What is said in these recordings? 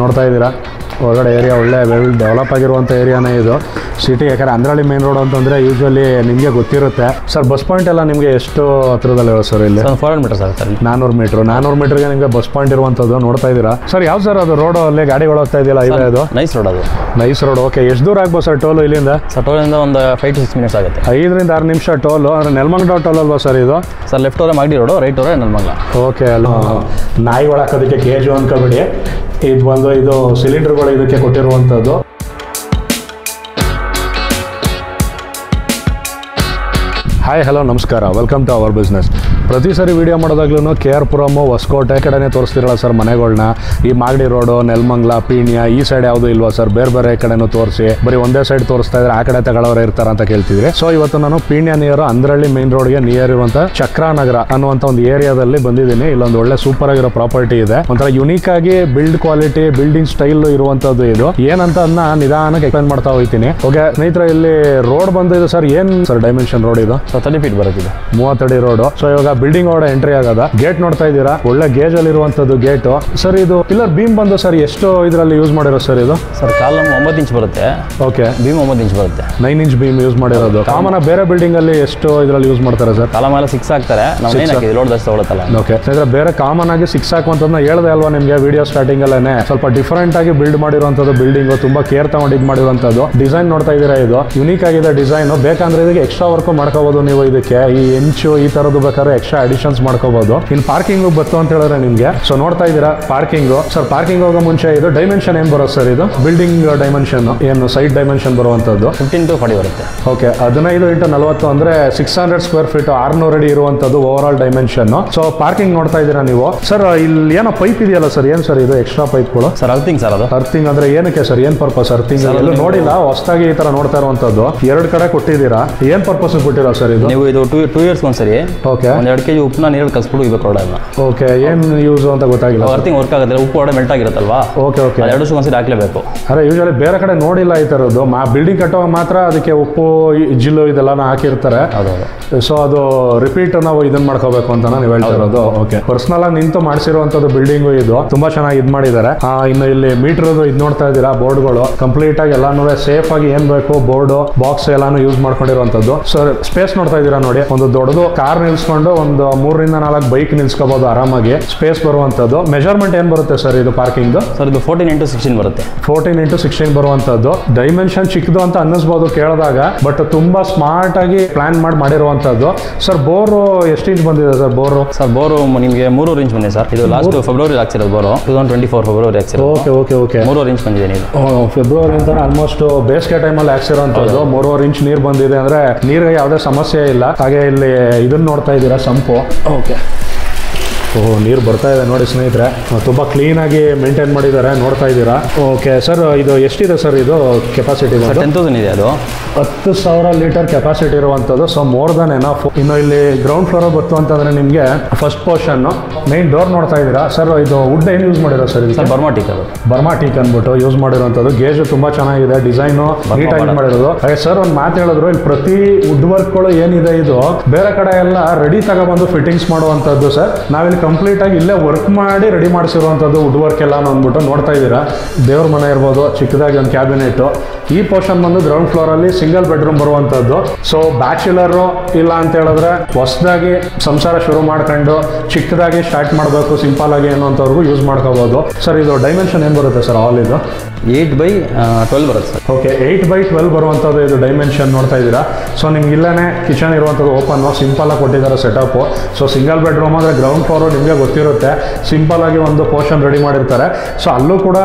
ನೋಡ್ತಾ ಇದ್ದೀರಾ ಹೊರಗಡೆ ಏರಿಯಾ ಒಳ್ಳೆ ವೆಲ್ ಡೆವಲಪ್ ಆಗಿರುವಂಥ ಏರಿಯಾನೇ ಇದು ಸಿಟಿ. ಯಾಕಂದರೆ ಅಂದ್ರಳ್ಳಿ ಮೇನ್ ರೋಡ್ ಅಂತಂದರೆ ಯೂಶ್ವಲಿ ನಿಮಗೆ ಗೊತ್ತಿರುತ್ತೆ ಸರ್. ಬಸ್ ಪಾಯಿಂಟ್ ಎಲ್ಲ ನಿಮಗೆ ಎಷ್ಟು ಹತ್ರದಲ್ಲಿರೋ ಸರ್? ಇಲ್ಲಿ 400 ಮೀಟರ್ಸ್ ಆಗುತ್ತೆ. 400 ಮೀಟರ್ಗೆ ನಿಮಗೆ ಬಸ್ ಪಾಯಿಂಟ್ ಇರುವಂಥದ್ದು ನೋಡ್ತಾ ಇದ್ದೀರಾ ಸರ್. ಯಾವ ಸರ್ ಅದು ರೋಡು ಅಲ್ಲಿ ಗಾಡಿಗಳು ಹೋಗ್ತಾ ಇದೆಯಲ್ಲ ಹೈವೇ ಅದು? ನೈಸ್ ರೋಡ್ ಅದು. Nice road. ಓಕೆ, ಎಷ್ಟು ದೂರ ಆಗ್ಬೋದು ಸರ್ ಟೋಲು ಇಲ್ಲಿಂದ? ಸರ್ ಟೋಲಿಂದ ಒಂದು 5 to 6 ಮಿನಿಟ್ಸ್ ಆಗುತ್ತೆ. 5 to 6 ನಿಮಿಷ ಟೋಲು. ಅಂದರೆ ನೆಲಮಂಗಲ ಟೋಲ್ ಅಲ್ವಾ ಸರ್ ಇದು? ಸರ್ ಲೆಫ್ಟ್ ಅವರೇ ಮಾಗಡಿ ರೋಡು, ರೈಟ್ ಅವರೇ ನೆಲಮಂಗಲ. ಓಕೆ, ಅಲ್ಲ ನಾಯಿ ಒಳಕೋದಕ್ಕೆ ಕೇಜು ಅನ್ಕೋಬೇಡಿ. ಇದು ಸಿಲಿಂಡರ್ಗಳು ಇದಕ್ಕೆ ಕೊಟ್ಟಿರುವಂಥದ್ದು. ಹಾಯ್ ಹಲೋ ನಮಸ್ಕಾರ, ವೆಲ್ಕಮ್ ಟು ಅವರ್ ಬಿಸ್ನೆಸ್. ಪ್ರತಿ ಸರಿ ವೀಡಿಯೋ ಮಾಡೋದಾಗ್ಲೂ ಕೆ ಆರ್ ಪುರಮು ಹೊಸಕೋಟೆ ಕಡೆನೇ ತೋರಿಸ್ತಿರಲ್ಲ ಸರ್ ಮನೆಗಳನ್ನ. ಈ ಮಾಗಡಿ ರೋಡು, ನೆಲಮಂಗಲ, ಪೀಣ್ಯ ಈ ಸೈಡ್ ಯಾವುದೂ ಇಲ್ವಾ ಸರ್? ಬೇರೆ ಬೇರೆ ಕಡೆನೂ ತೋರಿಸಿ, ಬರೀ ಒಂದೇ ಸೈಡ್ ತೋರಿಸ್ತಾ ಇದ್ರೆ ಆ ಕಡೆ ತಗೊಳ್ಳೋರು ಇರ್ತಾರೆ ಅಂತ ಕೇಳ್ತಿದ್ರಿ. ಸೊ ಇವತ್ತು ನಾನು ಪೀಣ್ಯ ನಿಯರ್ ಅಂದ್ರಳ್ಳಿ ಮೇನ್ ರೋಡ್ಗೆ ನಿಯರ್ ಇರುವಂಥ ಚಕ್ರಾನಗರ ಅನ್ನುವಂಥ ಒಂದು ಏರಿಯಾದಲ್ಲಿ ಬಂದಿದ್ದೀನಿ. ಇಲ್ಲೊಂದು ಒಳ್ಳೆ ಸೂಪರ್ ಆಗಿರೋ ಪ್ರಾಪರ್ಟಿ ಇದೆ. ಒಂಥರ ಯುನೀಕ್ ಆಗಿ ಬಿಲ್ಡ್ ಕ್ವಾಲಿಟಿ, ಬಿಲ್ಡಿಂಗ್ ಸ್ಟೈಲ್ ಇರುವಂಥದ್ದು ಇದು. ಏನಂತ ಅದನ್ನ ನಿಧಾನಕ್ಕೆ ಎಕ್ಸ್ಪ್ಲೇನ್ ಮಾಡ್ತಾ ಹೋಗ್ತೀನಿ. ಓಕೆ ಸ್ನೇಹಿತರೆ, ಇಲ್ಲಿ ರೋಡ್ ಬಂದಿದೆ ಸರ್. ಏನು ಸರ್ ಡೈಮೆನ್ಷನ್ ರೋಡ್ ಇದು? 30 ಫೀಟ್ ಬರುತ್ತಿದೆ. 30 ಅಡಿ ರೋಡು. ಸೊ ಇವಾಗ ಬಿಲ್ಡಿಂಗ್ ಒಳಗಡೆ ಎಂಟ್ರಿ ಆಗದ. ಗೇಟ್ ನೋಡ್ತಾ ಇದ್ದೀರಾ, ಒಳ್ಳೆ ಗೇಜ್ ಅಲ್ಲಿ ಇರುವಂತದ್ದು ಗೇಟು ಸರ್. ಇದು ಪಿಲ್ಲರ್ ಬೀಮ್ ಬಂದು ಸರ್ ಎಷ್ಟು ಇದರಲ್ಲಿ ಯೂಸ್ ಮಾಡಿರೋ ಸರ್ ಇದು? ಸರ್ ಕಾಲಮ್ 9 ಇಂಚ್ ಬರುತ್ತೆ. ಓಕೆ, ಬೀಮ್ 9 ಇಂಚ್ ಬರುತ್ತೆ. 9 ಇಂಚ್ ಬೀಮ್ ಯೂಸ್ ಮಾಡಿರೋದು. ಕಾಮನ್ ಬೇರೆ ಬಿಲ್ಡಿಂಗ್ ಅಲ್ಲಿ ಎಷ್ಟು ಇದರಲ್ಲಿ ಯೂಸ್ ಮಾಡ್ತಾರೆ ಸರ್? ಕಾಲಮ್ ಎಲ್ಲ 6 ಹಾಕ್ತಾರೆ. ನಾವು ಏನು ಹಾಕಿದ್ವಿ ಲೋಡ್ ಜಾಸ್ತಿ ತಗೊಳುತ್ತಲ್ಲ. ಓಕೆ, ಬೇರೆ ಕಾಮನ್ ಆಗಿ 6 ಹಾಕುವಂತದನ್ನ ಹೇಳ್ದೆ ಅಲ್ವಾ ನಿಮಗೆ ವಿಡಿಯೋ ಸ್ಟಾರ್ಟಿಂಗ್ ಅಲ್ಲೇನೆ. ಸ್ವಲ್ಪ ಡಿಫರೆಂಟ್ ಆಗಿ ಬಿಲ್ಡ್ ಮಾಡಿರುವಂತದ್ದು ಬಿಲ್ಡಿಂಗ್, ತುಂಬಾ ಕೇರ್ ತಗೊಂಡು ಇದು ಮಾಡಿರುವಂತದ್ದು. ಡಿಸೈನ್ ನೋಡ್ತಾ ಇದ್ದೀರಾ, ಇದು ಯುನೀಕ್ ಆಗಿದೆ ಡಿಸೈನ್. ಬೇಕಂದ್ರೆ ಇದಕ್ಕೆ ಎಕ್ಸ್ಟ್ರಾ ವರ್ಕ್ ಮಾಡ್ಕೋಬಹುದು ನೀವು. ಇದಕ್ಕೆ ಈ ಇಂಚು ಈ ತರದ್ದು ಬೇಕಾದ್ರೆ ಎಕ್ಸ್ಟ್ರಾ ಅಡಿಷನ್ಸ್ ಮಾಡ್ಕೋಬಹುದು. ಇನ್ನು ಪಾರ್ಕಿಂಗ್ ಬತ್ತು ಅಂತ ಹೇಳಿದ್ರೆ ನಿಮ್ಗೆ. ಸೊ ನೋಡ್ತಾ ಇದ್ದೀರಾ ಪಾರ್ಕಿಂಗ್. ಸರ್ ಪಾರ್ಕಿಂಗ್ ಹೋಗೋ ಮುಂಚೆ ಇದು ಡೈಮೆನ್ಷನ್ ಏನ್ ಬರುತ್ತೆ ಸರ್? ಇದು ಬಿಲ್ಡಿಂಗ್ ಡೈಮೆನ್ಷನ್ ಏನು ಸೈಡ್ ಡೈಮೆನ್ಷನ್ ಬರುವಂತದ್ದು 15 to 40 ಬರುತ್ತೆ. ಓಕೆ, 15 into 40 ಅಂದ್ರೆ 600 ಸ್ಕ್ವೇರ್ ಫೀಟ್, 600 ಅಡಿ ಇರುವಂತದ್ದು over all dimension. So parking ನೋಡ್ತಾ ಇದ್ದೀರಾ ನೀವು. ಸರ್ ಇಲ್ಲಿ ಏನೋ ಪೈಪ್ ಇದೆಯಲ್ಲ ಸರ್, ಏನ್ ಸರ್ ಇದು ಎಕ್ಸ್ಟ್ರಾ ಪೈಪ್ಗಳು? ಸರ್ ಅರ್ಥಿಂಗ್ ಸರ್ ಅದು. ಅರ್ಥಿಂಗ್ ಅಂದ್ರೆ ಏನಕ್ಕೆ ಸರ್? ಏನ್ ಪರ್ಪಸ್ ಅರ್ಥಿಂಗ್? ಎಲ್ಲೂ ನೋಡಿಲ್ಲ, ಹೊಸದಾಗಿ ಈ ತರ ನೋಡ್ತಾ ಇರುವಂತದ್ದು. 2 ಕಡೆ ಕೊಟ್ಟಿದ್ದೀರಾ. ಏನ್ ಪರ್ಪಸ್ ಕೊಟ್ಟಿರಾ ಸರ್ ಇದು? ನೀವು ಇದು 2 years ಒಂದ್ಸರಿ ಓಕೆ 2 kg ಉಪ್ಪನ್ನ ನೀರಲ್ಲಿ ಕಲ್ಸ್ಬಿಟ್ಟು ಇವಾಗ ರೋಡನ್ನ. ಓಕೆ, ಏನ್ ಯೂಸ್ ಅಂತ ಗೊತ್ತಾಗಿಲ್ಲ. ಅರ್ಥಿಂಗ್ ವರ್ಕ್ ಆಗುತ್ತೆ, ಉಪ್ಪು ಒಡೆ ಮೆಲ್ಟ್ ಆಗಿರುತ್ತಲ್ವಾ? ಓಕೆ ಓಕೆ, 2 ವರ್ಷಕ್ಕೆ ಒಂದ್ಸರಿ ಹಾಕ್ಲೇಬೇಕು. ಅರೆ ಯೂಶಲಿ ಬೇರೆ ಕಡೆ ನೋಡಿಲ್ಲ ಈ ತರದ್ದು. ಬಿಲ್ಡಿಂಗ್ ಕಟ್ಟುವಾಗ ಮಾತ್ರ ಅದಕ್ಕೆ ಉಪ್ಪು ಜಿಲ್ಲು ಇದೆಲ್ಲ ಹಾಕಿರ್ತಾರೆ. ಸೊ ಅದು ರಿಪೀಟ್ ನಾವು ಇದನ್ನ ಮಾಡ್ಕೋಬೇಕು ಅಂತ ನೀವು ಹೇಳ್ತಾ ಇರೋದು. ಓಕೆ, ಪರ್ಸನಲ್ ಆಗಿ ನಿಂತು ಮಾಡಿಸಿರುವಂತದ್ದು ಬಿಲ್ಡಿಂಗ್ ಇದು. ತುಂಬಾ ಚೆನ್ನಾಗಿ ಇದು ಮಾಡಿದ್ದಾರೆ. ಇನ್ನು ಇಲ್ಲಿ ಮೀಟರ್ ಇದು ನೋಡ್ತಾ ಇದ್ದೀರಾ, ಬೋರ್ಡ್ಗಳು ಕಂಪ್ಲೀಟ್ ಆಗಿ ಎಲ್ಲಾನು ಸೇಫ್ ಆಗಿ ಏನ್ ಬೇಕು ಬೋರ್ಡ್ ಬಾಕ್ಸ್ ಎಲ್ಲಾನು ಯೂಸ್ ಮಾಡ್ಕೊಂಡಿರುವಂತದ್ದು. ಸೊ ಸ್ಪೇಸ್ ನೋಡ್ತಾ ಇದ್ದೀರಾ ನೋಡಿ, ಒಂದು ದೊಡ್ಡದು ಕಾರ್ ನಿಲ್ಸ್ಕೊಂಡು ಒಂದು 3 ರಿಂದ 4 ಬೈಕ್ ನಿಲ್ಸ್ಕೋಬಹುದು ಆರಾಮಾಗಿ. ಸ್ಪೇಸ್ ಬರುವಂತದ್ದು. ಮೆಜರ್ಮೆಂಟ್ ಏನ್ ಬರುತ್ತೆ ಸರ್ ಇದು ಪಾರ್ಕಿಂಗ್? ಸರ್ ಇದು 14 into 16 ಬರುತ್ತೆ. 14 into 16 ಬರುವಂತದ್ದು. ಡೈಮೆನ್ಷನ್ ಚಿಕ್ಕದು ಅಂತ ಅನ್ನಿಸ್ಬೋದು ಕೇಳಿದಾಗ, ಬಟ್ ತುಂಬಾ ಸ್ಮಾರ್ಟ್ ಆಗಿ ಪ್ಲಾನ್ ಮಾಡಿರುವಂತದ್ದು. ಸರ್ ಬೋರು ಎಷ್ಟು ಇಂಚ್ ಬಂದಿದೆ ಸರ್ ಬೋರು? ಸರ್ ಬೋರು ನಿಮಗೆ 3 ಇಂಚ್ ಬಂದಿದೆ ಸರ್. ಇದು ಲಾಸ್ಟ್ ಫೆಬ್ರವರಿ ಹಾಕ್ಸಿರೋದು ಬೋರು. 2024 ಫೆಬ್ರವರಿ ಹಾಕ್ಸಿರೋದು. ಓಕೆ ಓಕೆ ಓಕೆ, 3 ಇಂಚ್ ಬಂದಿದೆ ನೀರು. ಫೆಬ್ರವರಿ ಅಂತ ಆಲ್ಮೋಸ್ಟ್ ಬೇಸಿಗೆ ಟೈಮಲ್ಲಿ ಹಾಕ್ಸಿರೋಂಥದ್ದು. 3.5 ಇಂಚ್ ನೀರು ಬಂದಿದೆ ಅಂದ್ರೆ ನೀರಿಗೆ ಯಾವುದೇ ಸಮಸ್ಯೆ ಇಲ್ಲ. ಹಾಗೆ ಇಲ್ಲಿ ಇದನ್ನ ನೋಡ್ತಾ ಇದ್ದೀರಾ, ಸಂಪು. ಓಕೆ, ನೀರು ಬರ್ತಾ ಇದೆ ನೋಡಿ ಸ್ನೇಹಿತರೆ. ತುಂಬ ಕ್ಲೀನಾಗಿ ಮೇಂಟೈನ್ ಮಾಡಿದ್ದಾರೆ, ನೋಡ್ತಾ ಇದ್ದೀರಾ. ಓಕೆ ಸರ್, ಇದು ಎಷ್ಟಿದೆ ಸರ್ ಇದು ಕೆಪಾಸಿಟಿ? 10,000 ಇದೆ. ಅದು 10,000 ಲೀಟರ್ ಕೆಪಾಸಿಟಿ ಇರುವಂಥದ್ದು. So more than enough. ಇನ್ನು ಇಲ್ಲಿ ಗ್ರೌಂಡ್ ಫ್ಲೋರ್ ಬತ್ತು ಅಂತಂದ್ರೆ ನಿಮಗೆ ಫಸ್ಟ್ ಪೋರ್ಷನ್ ಮೈನ್ ಡೋರ್ ನೋಡ್ತಾ ಇದ್ದೀರಾ. ಸರ್ ಇದು ವುಡ್ ಏನು ಯೂಸ್ ಮಾಡಿರೋ ಸರ್? ಇದು ಬರ್ಮಾ ಟೀಕ್. ಅದು ಬರ್ಮಾ ಟೀಕ್ ಅಂದ್ಬಿಟ್ಟು ಯೂಸ್ ಮಾಡಿರುವಂಥದ್ದು. ಗೇಜು ತುಂಬಾ ಚೆನ್ನಾಗಿದೆ, ಡಿಸೈನು ನೀಟಾಗಿ ಮಾಡಿರೋದು. ಹಾಗೆ ಸರ್ ಒಂದು ಮಾತು ಹೇಳಿದ್ರು, ಇಲ್ಲಿ ಪ್ರತಿ ವುಡ್ ವರ್ಕ್ಗಳು ಏನಿದೆ ಇದು ಬೇರೆ ಕಡೆ ಎಲ್ಲ ರೆಡಿ ತಗೊಬಂದು ಫಿಟ್ಟಿಂಗ್ಸ್ ಮಾಡುವಂಥದ್ದು ಸರ್. ನಾವಿಲ್ಲಿ ಕಂಪ್ಲೀಟ್ ಆಗಿ ಇಲ್ಲೇ ವರ್ಕ್ ಮಾಡಿ ರೆಡಿ ಮಾಡಿಸಿರುವಂಥದ್ದು ವುಡ್ ವರ್ಕ್ ಎಲ್ಲ ಅಂದ್ಬಿಟ್ಟು ನೋಡ್ತಾ ಇದ್ದೀರಾ. ದೇವ್ರ ಮನೆ ಇರ್ಬೋದು, ಚಿಕ್ಕದಾಗಿ ಒಂದು ಕ್ಯಾಬಿನೆಟ್. ಈ ಪೋರ್ಷನ್ ಬಂದು ಗ್ರೌಂಡ್ ಫ್ಲೋರ್ ಅಲ್ಲಿ ಸಿಂಗಲ್ ಬೆಡ್ರೂಮ್ ಬರುವಂಥದ್ದು. ಸೊ ಬ್ಯಾಚುಲರು ಇಲ್ಲ ಅಂತ ಹೇಳಿದ್ರೆ ಹೊಸದಾಗಿ ಸಂಸಾರ ಶುರು ಮಾಡ್ಕೊಂಡು ಚಿಕ್ಕದಾಗಿ ಸ್ಟಾರ್ಟ್ ಮಾಡಬೇಕು ಸಿಂಪಲ್ ಆಗಿ ಅನ್ನೋಂಥವ್ರಿಗೂ ಯೂಸ್ ಮಾಡ್ಕೋಬಹುದು. ಸರ್ ಇದು ಡೈಮೆನ್ಷನ್ ಏನು ಬರುತ್ತೆ ಸರ್? ಆಲ್ ಇದು 8/12 ಬರುತ್ತೆ ಸರ್. ಓಕೆ, 8/12 ಬರುವಂಥದ್ದು ಇದು ಡೈಮೆನ್ಷನ್ ನೋಡ್ತಾ ಇದ್ದೀರಾ. ಸೊ ನಿಮ್ಗೆ ಇಲ್ಲೇ ಕಿಚನ್ ಇರುವಂಥದ್ದು ಓಪನ್ ಸಿಂಪಲ್ ಆಗಿ ಕೊಟ್ಟಿದ್ದಾರೆ ಸೆಟಪ್. ಸೊ ಸಿಂಗಲ್ ಬೆಡ್ರೂಮ್ ಅಂದರೆ ಗ್ರೌಂಡ್ ಫ್ಲೋರು ನಿಮಗೆ ಗೊತ್ತಿರುತ್ತೆ, ಸಿಂಪಲ್ ಆಗಿ ಒಂದು ಪೋರ್ಷನ್ ರೆಡಿ ಮಾಡಿರ್ತಾರೆ. ಸೊ ಅಲ್ಲೂ ಕೂಡ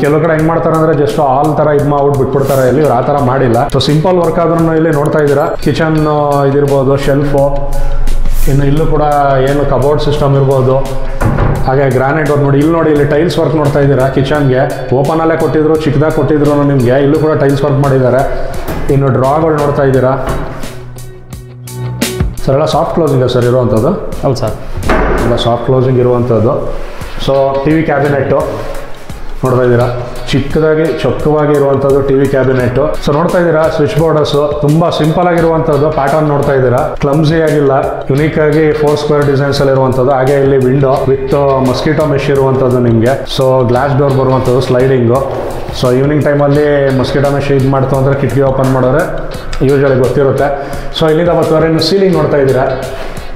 ಕೆಲವು ಕಡೆ ಹೆಂಗ್ ಮಾಡ್ತಾರೆ ಅಂದ್ರೆ ಜಸ್ಟ್ ಆಲ್ ತರ ಇದು ಮಾಡ್ಬಿಟ್ಟು ಬಿಟ್ಬಿಡ್ತಾರೆ. ಇಲ್ಲಿ ಇವ್ರು ಆ ಥರ ಮಾಡಿಲ್ಲ. ಸೊ ಸಿಂಪಲ್ ವರ್ಕ್ ಆದ್ರೂ ಇಲ್ಲಿ ನೋಡ್ತಾ ಇದ್ದೀರಾ. ಕಿಚನ್ ಇದಿರ್ಬೋದು, ಶೆಲ್ಫು, ಇನ್ನು ಇಲ್ಲೂ ಕೂಡ ಏನು ಕಬೋರ್ಡ್ ಸಿಸ್ಟಮ್ ಇರ್ಬೋದು. ಹಾಗೆ ಗ್ರಾನೈಟ್ ವರ್ಕ್ ನೋಡಿ, ಇಲ್ಲಿ ನೋಡಿ, ಇಲ್ಲಿ ಟೈಲ್ಸ್ ವರ್ಕ್ ನೋಡ್ತಾ ಇದ್ದೀರಾ. ಕಿಚನ್ಗೆ ಓಪನ್ ಅಲ್ಲೇ ಕೊಟ್ಟಿದ್ರು, ಚಿಕ್ಕದಾಗಿ ಕೊಟ್ಟಿದ್ರು ನಿಮಗೆ. ಇಲ್ಲೂ ಕೂಡ ಟೈಲ್ಸ್ ವರ್ಕ್ ಮಾಡಿದ್ದಾರೆ. ಇನ್ನು ಡ್ರಾಗಳು ನೋಡ್ತಾ ಇದ್ದೀರಾ ಸರ್. ಎಲ್ಲ ಸಾಫ್ಟ್ ಕ್ಲೋಸಿಂಗ್ ಸರ್ ಇರುವಂಥದ್ದು? ಹೌದು ಸರ್, ಎಲ್ಲ ಸಾಫ್ಟ್ ಕ್ಲೋಸಿಂಗ್ ಇರುವಂಥದ್ದು. ಸೊ ಟಿ ವಿ ಕ್ಯಾಬಿನೆಟ್ಟು ನೋಡ್ತಾ ಇದ್ದೀರಾ, ಚಿಕ್ಕದಾಗಿ ಚೊಕ್ಕವಾಗಿ ಇರುವಂಥದ್ದು ಟಿ ವಿ ಕ್ಯಾಬಿನೆಟ್. ಸೊ ನೋಡ್ತಾ ಇದ್ದೀರಾ ಸ್ವಿಚ್ ಬೋರ್ಡರ್ಸ್ ತುಂಬಾ ಸಿಂಪಲ್ ಆಗಿರುವಂಥದ್ದು ಪ್ಯಾಟರ್ನ್ ನೋಡ್ತಾ ಇದ್ದೀರಾ, ಕ್ಲಮ್ಸಿ ಆಗಿಲ್ಲ, ಯುನೀಕ್ ಆಗಿ 4 ಸ್ಕ್ವೇರ್ ಡಿಸೈನ್ಸ್ ಅಲ್ಲಿ ಇರುವಂಥದ್ದು. ಹಾಗೆ ಇಲ್ಲಿ ವಿಂಡೋ ವಿತ್ ಮಸ್ಕಿಟೋ ಮೆಶ್ ಇರುವಂಥದ್ದು ನಿಮಗೆ. ಸೊ ಗ್ಲಾಸ್ ಡೋರ್ ಬರುವಂಥದ್ದು ಸ್ಲೈಡಿಂಗು. ಸೊ ಈವ್ನಿಂಗ್ ಟೈಮಲ್ಲಿ ಮಸ್ಕಿಟೋ ಮೆಶ್ ಇದು ಮಾಡ್ತು ಅಂದರೆ ಕಿಟಕಿ ಓಪನ್ ಮಾಡೋರೆ ಯೂಶಲಿ ಗೊತ್ತಿರುತ್ತೆ. ಸೊ ಇಲ್ಲಿಂದ ಬರ್ತಾರೆ ಇನ್ನು ಸೀಲಿಂಗ್ ನೋಡ್ತಾ ಇದ್ದೀರಾ,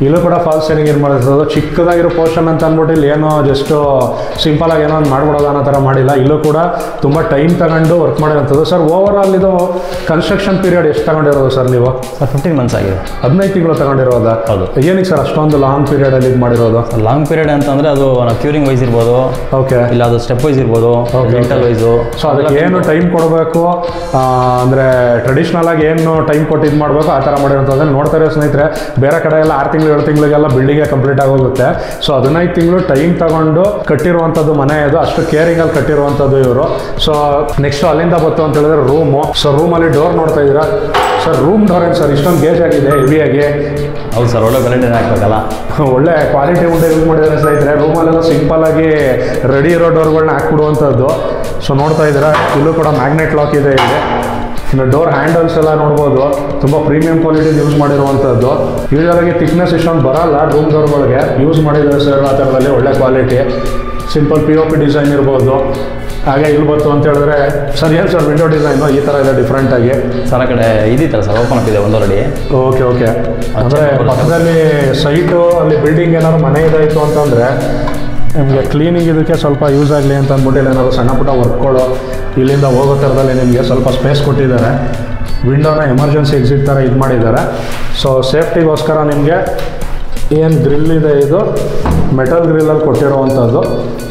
ಇಲ್ಲೂ ಕೂಡ ಫಾಲ್ಸ್ ಸೀಲಿಂಗ್ ಏನು ಮಾಡಿರ್ತದೆ, ಚಿಕ್ಕದಾಗಿರೋ ಪೋರ್ಷನ್ ಅಂತ ಅಂದ್ಬಿಟ್ಟು ಇಲ್ಲಿ ಏನೋ ಜಸ್ಟ್ ಸಿಂಪಲ್ ಆಗಿ ಏನೋ ಒಂದು ಮಾಡ್ಬಿಡೋದು ಅನ್ನೋ ಥರ ಮಾಡಿಲ್ಲ. ಇಲ್ಲೂ ಕೂಡ ತುಂಬ ಟೈಮ್ ತಗೊಂಡು ವರ್ಕ್ ಮಾಡಿರೋಂಥದ್ದು. ಸರ್ ಓವರ್ ಆಲ್ ಇದು ಕನ್ಸ್ಟ್ರಕ್ಷನ್ ಪೀರಿಯಡ್ ಎಷ್ಟು ತಗೊಂಡಿರೋದು ಸರ್ ನೀವು? ಸರ್ 15 months ಆಗಿದೆ. 15 ತಿಂಗಳು ತಗೊಂಡಿರೋದಾ? ಹೌದು. ಏನಕ್ಕೆ ಸರ್ ಅಷ್ಟೊಂದು ಲಾಂಗ್ ಪೀರಿಯಡಲ್ಲಿ ಇದು ಮಾಡಿರೋದು? ಲಾಂಗ್ ಪೀರಿಯಡ್ ಅಂತಂದರೆ ಅದು ಕ್ಯೂರಿಂಗ್ ವೈಸ್ ಇರ್ಬೋದು, ಓಕೆ, ಇಲ್ಲ ಅದು ಸ್ಟೆಪ್ ವೈಸ್ ಇರ್ಬೋದು, ರೆಂಟಲ್ ವೈಸು. ಸೊ ಅದಕ್ಕೆ ಏನು ಟೈಮ್ ಕೊಡಬೇಕು ಅಂದರೆ ಟ್ರೆಡಿಷ್ನಲ್ ಆಗಿ ಏನು ಟೈಮ್ ಕೊಟ್ಟು ಇದು ಮಾಡಬೇಕು ಆ ಥರ ಮಾಡಿರೋಂಥದ್ದು ನೋಡ್ತಾ ಇರೋ ಸ್ನೇಹಿತರೆ. ಬೇರೆ ಕಡೆ ಎಲ್ಲ 6 ತಿಂಗಳು 7 ತಿಂಗಳಿಗೆಲ್ಲ ಬಿಲ್ಡಿಂಗೇ ಕಂಪ್ಲೀಟ್ ಆಗೋಗುತ್ತೆ. ಸೊ 15 ತಿಂಗಳು ಟೈಮ್ ತಗೊಂಡು ಕಟ್ಟಿರುವಂಥದ್ದು ಮನೆ ಇದು, ಅಷ್ಟು ಕೇರಿಂಗಲ್ಲಿ ಕಟ್ಟಿರುವಂಥದ್ದು ಇವರು. ಸೊ ನೆಕ್ಸ್ಟ್ ಅಲ್ಲಿಂದ ಬಂತು ಅಂತ ಹೇಳಿದ್ರೆ ರೂಮು. ಸೊ ರೂಮಲ್ಲಿ ಡೋರ್ ನೋಡ್ತಾ ಇದ್ದೀರಾ ಸರ್, ರೂಮ್ ಡೋರ್ ಏನು ಸರ್ ಇಷ್ಟೊಂದು ಗೇಜ್ ಆಗಿದೆ ಹೆವಿಯಾಗಿ? ಹೌದು ಸರ್, ಒಳ್ಳೆ ಕ್ವಾಲಿಟಿನೇ ಹಾಕ್ಬೇಕಲ್ಲ, ಒಳ್ಳೆ ಕ್ವಾಲಿಟಿ ಉಂಟು ಯೂಸ್ ಮಾಡಿದ್ದಾರೆ ಸ್ನೇಹಿತರೆ. ರೂಮಲ್ಲೆಲ್ಲ ಸಿಂಪಲ್ ಆಗಿ ರೆಡಿ ಇರೋ ಡೋರ್ಗಳನ್ನ ಹಾಕ್ಬಿಡುವಂಥದ್ದು. ಸೊ ನೋಡ್ತಾ ಇದ್ದೀರಾ ಇಲ್ಲೂ ಕೂಡ ಮ್ಯಾಗ್ನೆಟ್ ಲಾಕ್ ಇದೆ ಇಲ್ಲಿ. ಇನ್ನು ಡೋರ್ ಹ್ಯಾಂಡಲ್ಸ್ ಎಲ್ಲ ನೋಡ್ಬೋದು, ತುಂಬ ಪ್ರೀಮಿಯಂ ಕ್ವಾಲಿಟಿ ಯೂಸ್ ಮಾಡಿರುವಂಥದ್ದು. ಯೂಶಲಾಗಿ ಥಿಕ್ನೆಸ್ ಇಷ್ಟೊಂದು ಬರಲ್ಲ ರೂಮ್ ಡೋರ್ಗಳಿಗೆ, ಯೂಸ್ ಮಾಡಿದ್ದಾರೆ ಸರ್ ಆ ಥರದಲ್ಲಿ ಒಳ್ಳೆ ಕ್ವಾಲಿಟಿ. ಸಿಂಪಲ್ POP ಡಿಸೈನ್ ಇರ್ಬೋದು. ಹಾಗೆ ಇಲ್ಲಿ ಬಂತು ಅಂತ ಹೇಳಿದ್ರೆ ಸರ್ ಏನು ಸರ್ ವಿಂಡೋ ಡಿಸೈನು ಈ ಥರ ಇದೆ ಡಿಫ್ರೆಂಟಾಗಿ? ಸರ್ ಆ ಕಡೆ ಇದಿತ್ತಲ್ಲ ಸರ್, ಓಪನ್ ಅಪ್ ಇದೆ ಒಂದು ಆಲ್ರೆಡಿ. ಓಕೆ ಓಕೆ, ಅಂದರೆ ಪಕ್ಕದಲ್ಲಿ ಸೈಟು ಅಲ್ಲಿ ಬಿಲ್ಡಿಂಗ್ ಏನಾದ್ರು ಮನೆ ಇದಾಯಿತು ಅಂತಂದರೆ ನಿಮಗೆ ಕ್ಲೀನಿಂಗ್ ಇದಕ್ಕೆ ಸ್ವಲ್ಪ ಯೂಸ್ ಆಗಲಿ ಅಂತ ಅಂದ್ಬಿಟ್ಟು ಏನಾದ್ರು ಸಣ್ಣ ಪುಟ್ಟ ವರ್ಕ್ಗಳು ಇಲ್ಲಿಂದ ಹೋಗೋ ಥರದಲ್ಲಿ ನಿಮಗೆ ಸ್ವಲ್ಪ ಸ್ಪೇಸ್ ಕೊಟ್ಟಿದ್ದಾರೆ. ವಿಂಡೋನ ಎಮರ್ಜೆನ್ಸಿ ಎಕ್ಸಿಟ್ ಥರ ಇದು ಮಾಡಿದ್ದಾರೆ. ಸೊ ಸೇಫ್ಟಿಗೋಸ್ಕರ ನಿಮಗೆ ಏನು ಗ್ರಿಲ್ ಇದೆ ಇದು ಮೆಟಲ್ ಗ್ರಿಲ್ಲಲ್ಲಿ ಕೊಟ್ಟಿರೋವಂಥದ್ದು.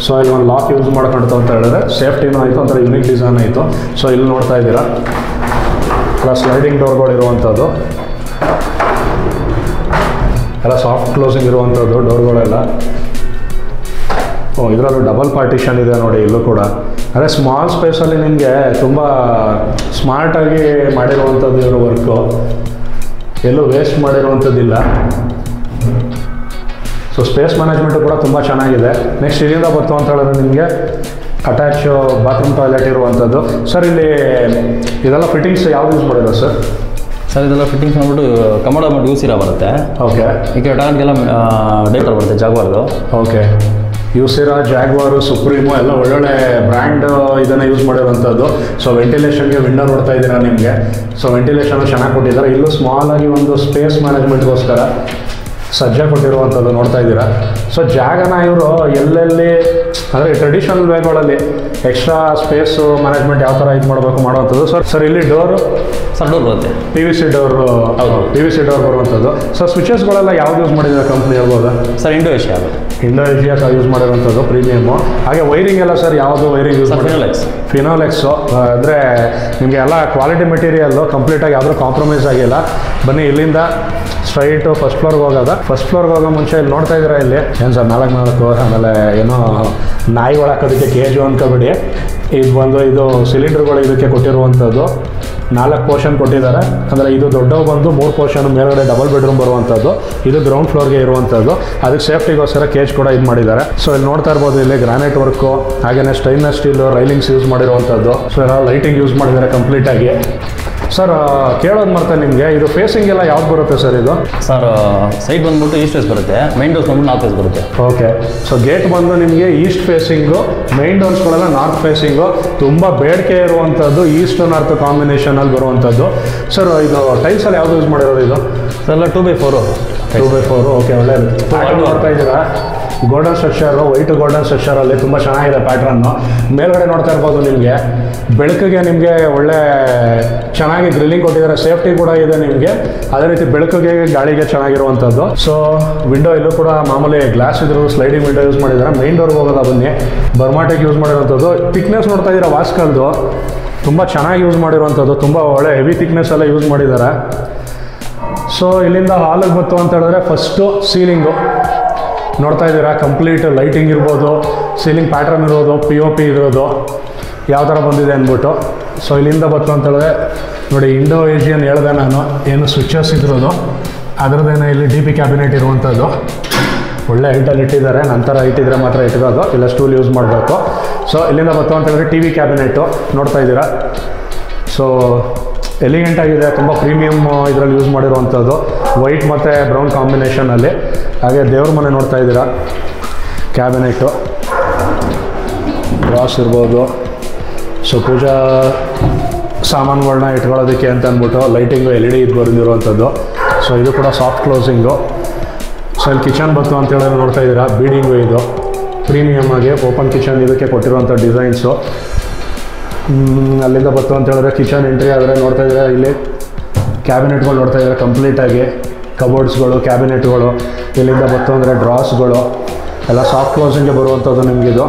ಸೊ ಇಲ್ಲಿ ಒಂದು ಲಾಕ್ ಯೂಸ್ ಮಾಡ್ಕೊಳ್ತು ಅಂತ ಹೇಳಿದ್ರೆ ಸೇಫ್ಟಿನೂ ಆಯಿತು, ಒಂಥರ ಯುನೀಕ್ ಡಿಸೈನ್ ಆಯಿತು. ಸೊ ಇಲ್ಲಿ ನೋಡ್ತಾ ಇದ್ದೀರಾ ಎಲ್ಲ ಸ್ಲೈಡಿಂಗ್ ಡೋರ್ಗಳು ಇರುವಂಥದ್ದು, ಎಲ್ಲ ಸಾಫ್ಟ್ ಕ್ಲೋಸಿಂಗ್ ಇರುವಂಥದ್ದು ಡೋರ್ಗಳೆಲ್ಲ. ಇದರಲ್ಲೂ ಡಬಲ್ ಪಾರ್ಟಿಷನ್ ಇದೆ ನೋಡಿ ಇಲ್ಲೂ ಕೂಡ. ಅದೇ ಸ್ಮಾಲ್ ಸ್ಪೇಸಲ್ಲಿ ನಿಮಗೆ ತುಂಬ ಸ್ಮಾರ್ಟಾಗಿ ಮಾಡಿರುವಂಥದ್ದು ಇರೋ ವರ್ಕು, ಎಲ್ಲೂ ವೇಸ್ಟ್ ಮಾಡಿರುವಂಥದ್ದಿಲ್ಲ. ಸೊ ಸ್ಪೇಸ್ ಮ್ಯಾನೇಜ್ಮೆಂಟು ಕೂಡ ತುಂಬ ಚೆನ್ನಾಗಿದೆ. ನೆಕ್ಸ್ಟ್ ಇಲ್ಲಿಂದ ಬಂತು ಅಂತ ಹೇಳಿದ್ರೆ ನಿಮಗೆ ಅಟ್ಯಾಚ್ ಬಾತ್ರೂಮ್ ಟಾಯ್ಲೆಟ್ ಇರುವಂಥದ್ದು. ಸರ್ ಇಲ್ಲಿ ಇದೆಲ್ಲ ಫಿಟ್ಟಿಂಗ್ಸ್ ಯಾವ್ದು ಯೂಸ್ ಮಾಡಿರೋ ಸರ್? ಸರ್ ಇದೆಲ್ಲ ಫಿಟ್ಟಿಂಗ್ಸ್ ಮಾಡ್ಬಿಟ್ಟು ಕಮೋಡ ಮಾಡಿ ಯೂಸ್ ಇರೋ ಬರುತ್ತೆ. ಓಕೆ, ಈಗ ಟಾಯ್ಲೆಟ್ಗೆಲ್ಲ ಡೇಟರ್ ಬರುತ್ತೆ ಜಾಗ್ವಾರ್ದು. ಓಕೆ, ಯೂಸಿರಾ, ಜಾಗ್ವಾರು, ಸುಪ್ರೀಮು ಎಲ್ಲ ಒಳ್ಳೊಳ್ಳೆ ಬ್ರ್ಯಾಂಡ್ ಇದನ್ನು ಯೂಸ್ ಮಾಡಿರುವಂಥದ್ದು. ಸೊ ವೆಂಟಿಲೇಷನ್ಗೆ ವಿಂಡೋ ನೋಡ್ತಾ ಇದ್ದೀರಾ ನಿಮಗೆ. ಸೊ ವೆಂಟಿಲೇಷನ್ ಚೆನ್ನಾಗಿ ಕೊಟ್ಟಿದ್ದಾರೆ. ಇಲ್ಲೂ ಸ್ಮಾಲ್ ಆಗಿ ಒಂದು ಸ್ಪೇಸ್ ಮ್ಯಾನೇಜ್ಮೆಂಟ್ಗೋಸ್ಕರ ಸಜ್ಜೆ ಕೊಟ್ಟಿರುವಂಥದ್ದು ನೋಡ್ತಾ ಇದ್ದೀರಾ. ಸೊ ಜಾಗನ ಇವರು ಎಲ್ಲೆಲ್ಲಿ ಅಂದರೆ ಟ್ರೆಡಿಷನಲ್ ವೇಗಳಲ್ಲಿ ಎಕ್ಸ್ಟ್ರಾ ಸ್ಪೇಸು ಮ್ಯಾನೇಜ್ಮೆಂಟ್ ಯಾವ ಥರ ಇದು ಮಾಡಬೇಕು ಮಾಡುವಂಥದ್ದು. ಸರ್ ಇಲ್ಲಿ ಡೋರು ಸರ್ ಡೋರ್ ಬರುತ್ತೆ, PVC ಡೋರ್. ಹೌದು, PVC ಡೋರ್ ಬರುವಂಥದ್ದು. ಸೊ ಸ್ವಿಚಸ್ಗಳೆಲ್ಲ ಯಾವ್ದು ಯೂಸ್ ಮಾಡಿದ್ದಾರೆ ಕಂಪ್ನಿ ಹೇಳ್ಬೋದಾ? ಸರ್ ಇಂಡೋನೇಷಿಯಾ ಯೂಸ್ ಮಾಡಿರುವಂಥದ್ದು ಪ್ರೀಮಿಯಮು. ಹಾಗೆ ವೈರಿಂಗ್ ಎಲ್ಲ ಸರ್ ಯಾವುದು ವೈರಿಂಗ್ ಯೂಸ್ ಮಾಡಿ? ಫಿನೋಲೆಕ್ಸು. ಅಂದರೆ ನಿಮಗೆ ಎಲ್ಲ ಕ್ವಾಲಿಟಿ ಮೆಟೀರಿಯಲ್ಲು ಕಂಪ್ಲೀಟಾಗಿ ಯಾವುದೂ ಕಾಂಪ್ರಮೈಸ್ ಆಗಿಲ್ಲ. ಬನ್ನಿ ಇಲ್ಲಿಂದ ಸ್ಟ್ರೈಟು ಫಸ್ಟ್ ಫ್ಲೋರ್ಗೆ ಹೋಗೋದ. ಫಸ್ಟ್ ಫ್ಲೋರ್ಗೆ ಹೋಗೋ ಮುಂಚೆ ಇಲ್ಲಿ ನೋಡ್ತಾ ಇದ್ದೀರಾ ಇಲ್ಲಿ ಏನು ಸರ್ 4 ಆಮೇಲೆ ಏನೋ ನಾಯಿಗಳು ಹಾಕೋದಕ್ಕೆ ಕೇಜು ಅನ್ಕೋಬೇಡಿ. ಇದು ಬಂದು ಇದು ಸಿಲಿಂಡರ್ಗಳು ಇದಕ್ಕೆ ಕೊಟ್ಟಿರುವಂಥದ್ದು 4 ಪೋರ್ಷನ್ ಕೊಟ್ಟಿದ್ದಾರೆ. ಅಂದರೆ ಇದು ದೊಡ್ಡವು ಬಂದು 3 ಪೋರ್ಷನ್ ಮೇಲ್ಗಡೆ ಡಬಲ್ ಬೆಡ್ರೂಮ್ ಬರುವಂಥದ್ದು. ಇದು ಗ್ರೌಂಡ್ ಫ್ಲೋರ್ಗೆ ಇರುವಂಥದ್ದು. ಅದಕ್ಕೆ ಸೇಫ್ಟಿಗೋಸ್ಕರ ಕೇಜ್ ಕೂಡ ಇದು ಮಾಡಿದ್ದಾರೆ. ಸೊ ಇಲ್ಲಿ ನೋಡ್ತಾ ಇರ್ಬೋದು ಇಲ್ಲಿ ಗ್ರಾನೈಟ್ ವರ್ಕು, ಹಾಗೆಯೇ ಸ್ಟೈನ್ಲೆಸ್ ಸ್ಟೀಲು ರೈಲಿಂಗ್ಸ್ ಯೂಸ್ ಮಾಡಿರುವಂಥದ್ದು. ಸೊ ಎಲ್ಲ ಲೈಟಿಂಗ್ ಯೂಸ್ ಮಾಡಿದ್ದಾರೆ ಕಂಪ್ಲೀಟಾಗಿ. ಸರ್ ಕೇಳೋದು ಮರ್ತೇನೆ ನಿಮಗೆ, ಇದು ಫೇಸಿಂಗ್ ಎಲ್ಲ ಯಾವ್ದು ಬರುತ್ತೆ ಸರ್ ಇದು? ಸರ್ ಸೈಡ್ ಬಂದ್ಬಿಟ್ಟು ಈಸ್ಟ್ ಫೇಸ್ ಬರುತ್ತೆ, ಮೈನ್ ಡೋರ್ಸ್ ಬಂದ್ಬಿಟ್ಟು ನಾರ್ತ್ ಫೇಸ್ ಬರುತ್ತೆ. ಓಕೆ, ಸೊ ಗೇಟ್ ಬಂದು ನಿಮಗೆ ಈಸ್ಟ್ ಫೇಸಿಂಗು, ಮೈನ್ ಡೋರ್ಸ್ಗಳೆಲ್ಲ ನಾರ್ತ್ ಫೇಸಿಂಗು. ತುಂಬ ಬೇಡಿಕೆ ಇರುವಂಥದ್ದು ಈಸ್ಟ್ ನಾರ್ತ್ ಕಾಂಬಿನೇಷನಲ್ಲಿ ಬರುವಂಥದ್ದು. ಸರ್ ಇದು ಟೈಲ್ಸಲ್ಲಿ ಯಾವುದು ಯೂಸ್ ಮಾಡಿರೋದು ಇದು? ಸರ್ ಎಲ್ಲ 2x4. 2x4. ಓಕೆ, ಒಳ್ಳೆಯದು. ನೋಡ್ತಾ ಇದ್ದೀರಾ ಗೋಲ್ಡನ್ ಸ್ಟ್ರಕ್ಚರು, ವೈಟ್ ಗೋಲ್ಡನ್ ಸ್ಟ್ರಕ್ಚರಲ್ಲಿ ತುಂಬ ಚೆನ್ನಾಗಿದೆ ಪ್ಯಾಟ್ರನ್ನು. ಮೇಲ್ಗಡೆ ನೋಡ್ತಾ ಇರ್ಬೋದು ನಿಮಗೆ ಬೆಳಕಿಗೆ ನಿಮಗೆ ಒಳ್ಳೆ ಚೆನ್ನಾಗಿ ಗ್ರಿಲ್ಲಿಂಗ್ ಕೊಟ್ಟಿದ್ದಾರೆ. ಸೇಫ್ಟಿ ಕೂಡ ಇದೆ ನಿಮಗೆ. ಅದೇ ರೀತಿ ಬೆಳಕಿಗೆ ಗಾಳಿಗೆ ಚೆನ್ನಾಗಿರುವಂಥದ್ದು. ಸೊ ವಿಂಡೋ ಇಲ್ಲೂ ಕೂಡ ಮಾಮೂಲಿ ಗ್ಲಾಸ್ ಇದ್ರು ಸ್ಲೈಡಿಂಗ್ ವಿಂಡೋ ಯೂಸ್ ಮಾಡಿದ್ದಾರೆ. ಮೈನ್ ಡೋರ್ಗೆ ಹೋಗೋದಾ ಬನ್ನಿ. ಬರ್ಮಾಟಿಕ್ ಯೂಸ್ ಮಾಡಿರುವಂಥದ್ದು. ಥಿಕ್ನೆಸ್ ನೋಡ್ತಾ ಇದ್ದೀರಾ ವಾಸ್ಕಲ್ದು ತುಂಬ ಚೆನ್ನಾಗಿ ಯೂಸ್ ಮಾಡಿರುವಂಥದ್ದು. ತುಂಬ ಒಳ್ಳೆ ಹೆವಿ ಥಿಕ್ನೆಸ್ ಎಲ್ಲ ಯೂಸ್ ಮಾಡಿದ್ದಾರೆ. ಸೊ ಇಲ್ಲಿಂದ ಹಾಲಿಗೆ ಬಂತು ಅಂತ ಹೇಳಿದ್ರೆ ಫಸ್ಟು ಸೀಲಿಂಗು ನೋಡ್ತಾ ಇದ್ದೀರಾ, ಕಂಪ್ಲೀಟ್ ಲೈಟಿಂಗ್ ಇರ್ಬೋದು, ಸೀಲಿಂಗ್ ಪ್ಯಾಟ್ರನ್ ಇರೋದು, POP ಇರೋದು ಯಾವ ಥರ ಬಂದಿದೆ ಅಂದ್ಬಿಟ್ಟು. ಸೊ ಇಲ್ಲಿಂದ ಬಂತು ಅಂತ ಹೇಳಿದ್ರೆ ನೋಡಿ ಇಂಡೋ ಏಷಿಯನ್ ಹೇಳಿದೆ ನಾನು, ಏನು ಸ್ವಿಚಸ್ ಇದ್ರದ್ದು ಅದರದ್ದೇನೆ ಇಲ್ಲಿ DP ಕ್ಯಾಬಿನೆಟ್ ಇರುವಂಥದ್ದು. ಒಳ್ಳೆ ಹೈಟಲ್ಲಿ ಇಟ್ಟಿದ್ದಾರೆ, ನಂತರ ಹೈಟ್ ಇದ್ದರೆ ಮಾತ್ರ ಇಟ್ಕೋದು, ಇಲ್ಲ ಸ್ಟೂಲ್ ಯೂಸ್ ಮಾಡಬೇಕು. ಸೊ ಇಲ್ಲಿಂದ ಬರ್ತು ಅಂತ ಹೇಳಿದ್ರೆ ಟಿ ವಿ ಕ್ಯಾಬಿನೆಟ್ಟು ನೋಡ್ತಾ ಇದ್ದೀರಾ. ಸೊ ಎಲಿಗೆಂಟ್ ಆಗಿದೆ, ತುಂಬ ಪ್ರೀಮಿಯಮ್ ಇದರಲ್ಲಿ ಯೂಸ್ ಮಾಡಿರುವಂಥದ್ದು, ವೈಟ್ ಮತ್ತು ಬ್ರೌನ್ ಕಾಂಬಿನೇಷನಲ್ಲಿ. ಹಾಗೆ ದೇವ್ರ ಮನೆ ನೋಡ್ತಾ ಇದ್ದೀರಾ, ಕ್ಯಾಬಿನೆಟ್ಟು ಡ್ರಾಸ್ ಇರ್ಬೋದು. ಸೊ ಪೂಜಾ ಸಾಮಾನುಗಳನ್ನ ಇಟ್ಕೊಳ್ಳೋದಕ್ಕೆ ಅಂತ ಅಂದ್ಬಿಟ್ಟು ಲೈಟಿಂಗು LED ಇದು ಬಂದಿರುವಂಥದ್ದು. ಸೊ ಇದು ಕೂಡ ಸಾಫ್ಟ್ ಕ್ಲೋಸಿಂಗು. ಸೊ ಇಲ್ಲಿ ಕಿಚನ್ ಬಂತು ಅಂತ ಹೇಳಿದ್ರೆ ನೋಡ್ತಾ ಇದ್ದೀರಾ, ಬೀಡಿಂಗು ಇದು ಪ್ರೀಮಿಯಮ್ ಆಗಿ ಓಪನ್ ಕಿಚನ್ ಇದಕ್ಕೆ ಕೊಟ್ಟಿರುವಂಥ ಡಿಸೈನ್ಸು. ಅಲ್ಲಿಂದ ಬಂತು ಅಂತ ಹೇಳಿದ್ರೆ ಕಿಚನ್ ಎಂಟ್ರಿ ಆದರೆ ನೋಡ್ತಾ ಇದ್ದೀರಾ, ಇಲ್ಲಿ ಕ್ಯಾಬಿನೆಟ್ಗಳು ನೋಡ್ತಾ ಇದ್ದಾರೆ ಕಂಪ್ಲೀಟಾಗಿ, ಕಬೋರ್ಡ್ಸ್ಗಳು, ಕ್ಯಾಬಿನೆಟ್ಗಳು. ಇಲ್ಲಿಂದ ಬಂತು ಅಂದರೆ ಡ್ರಾಸ್ಗಳು ಎಲ್ಲ ಸಾಫ್ಟ್ ಕ್ಲೋಸಿಂಗ್ಗೆ ಬರುವಂಥದ್ದು ನಿಮಗಿದು.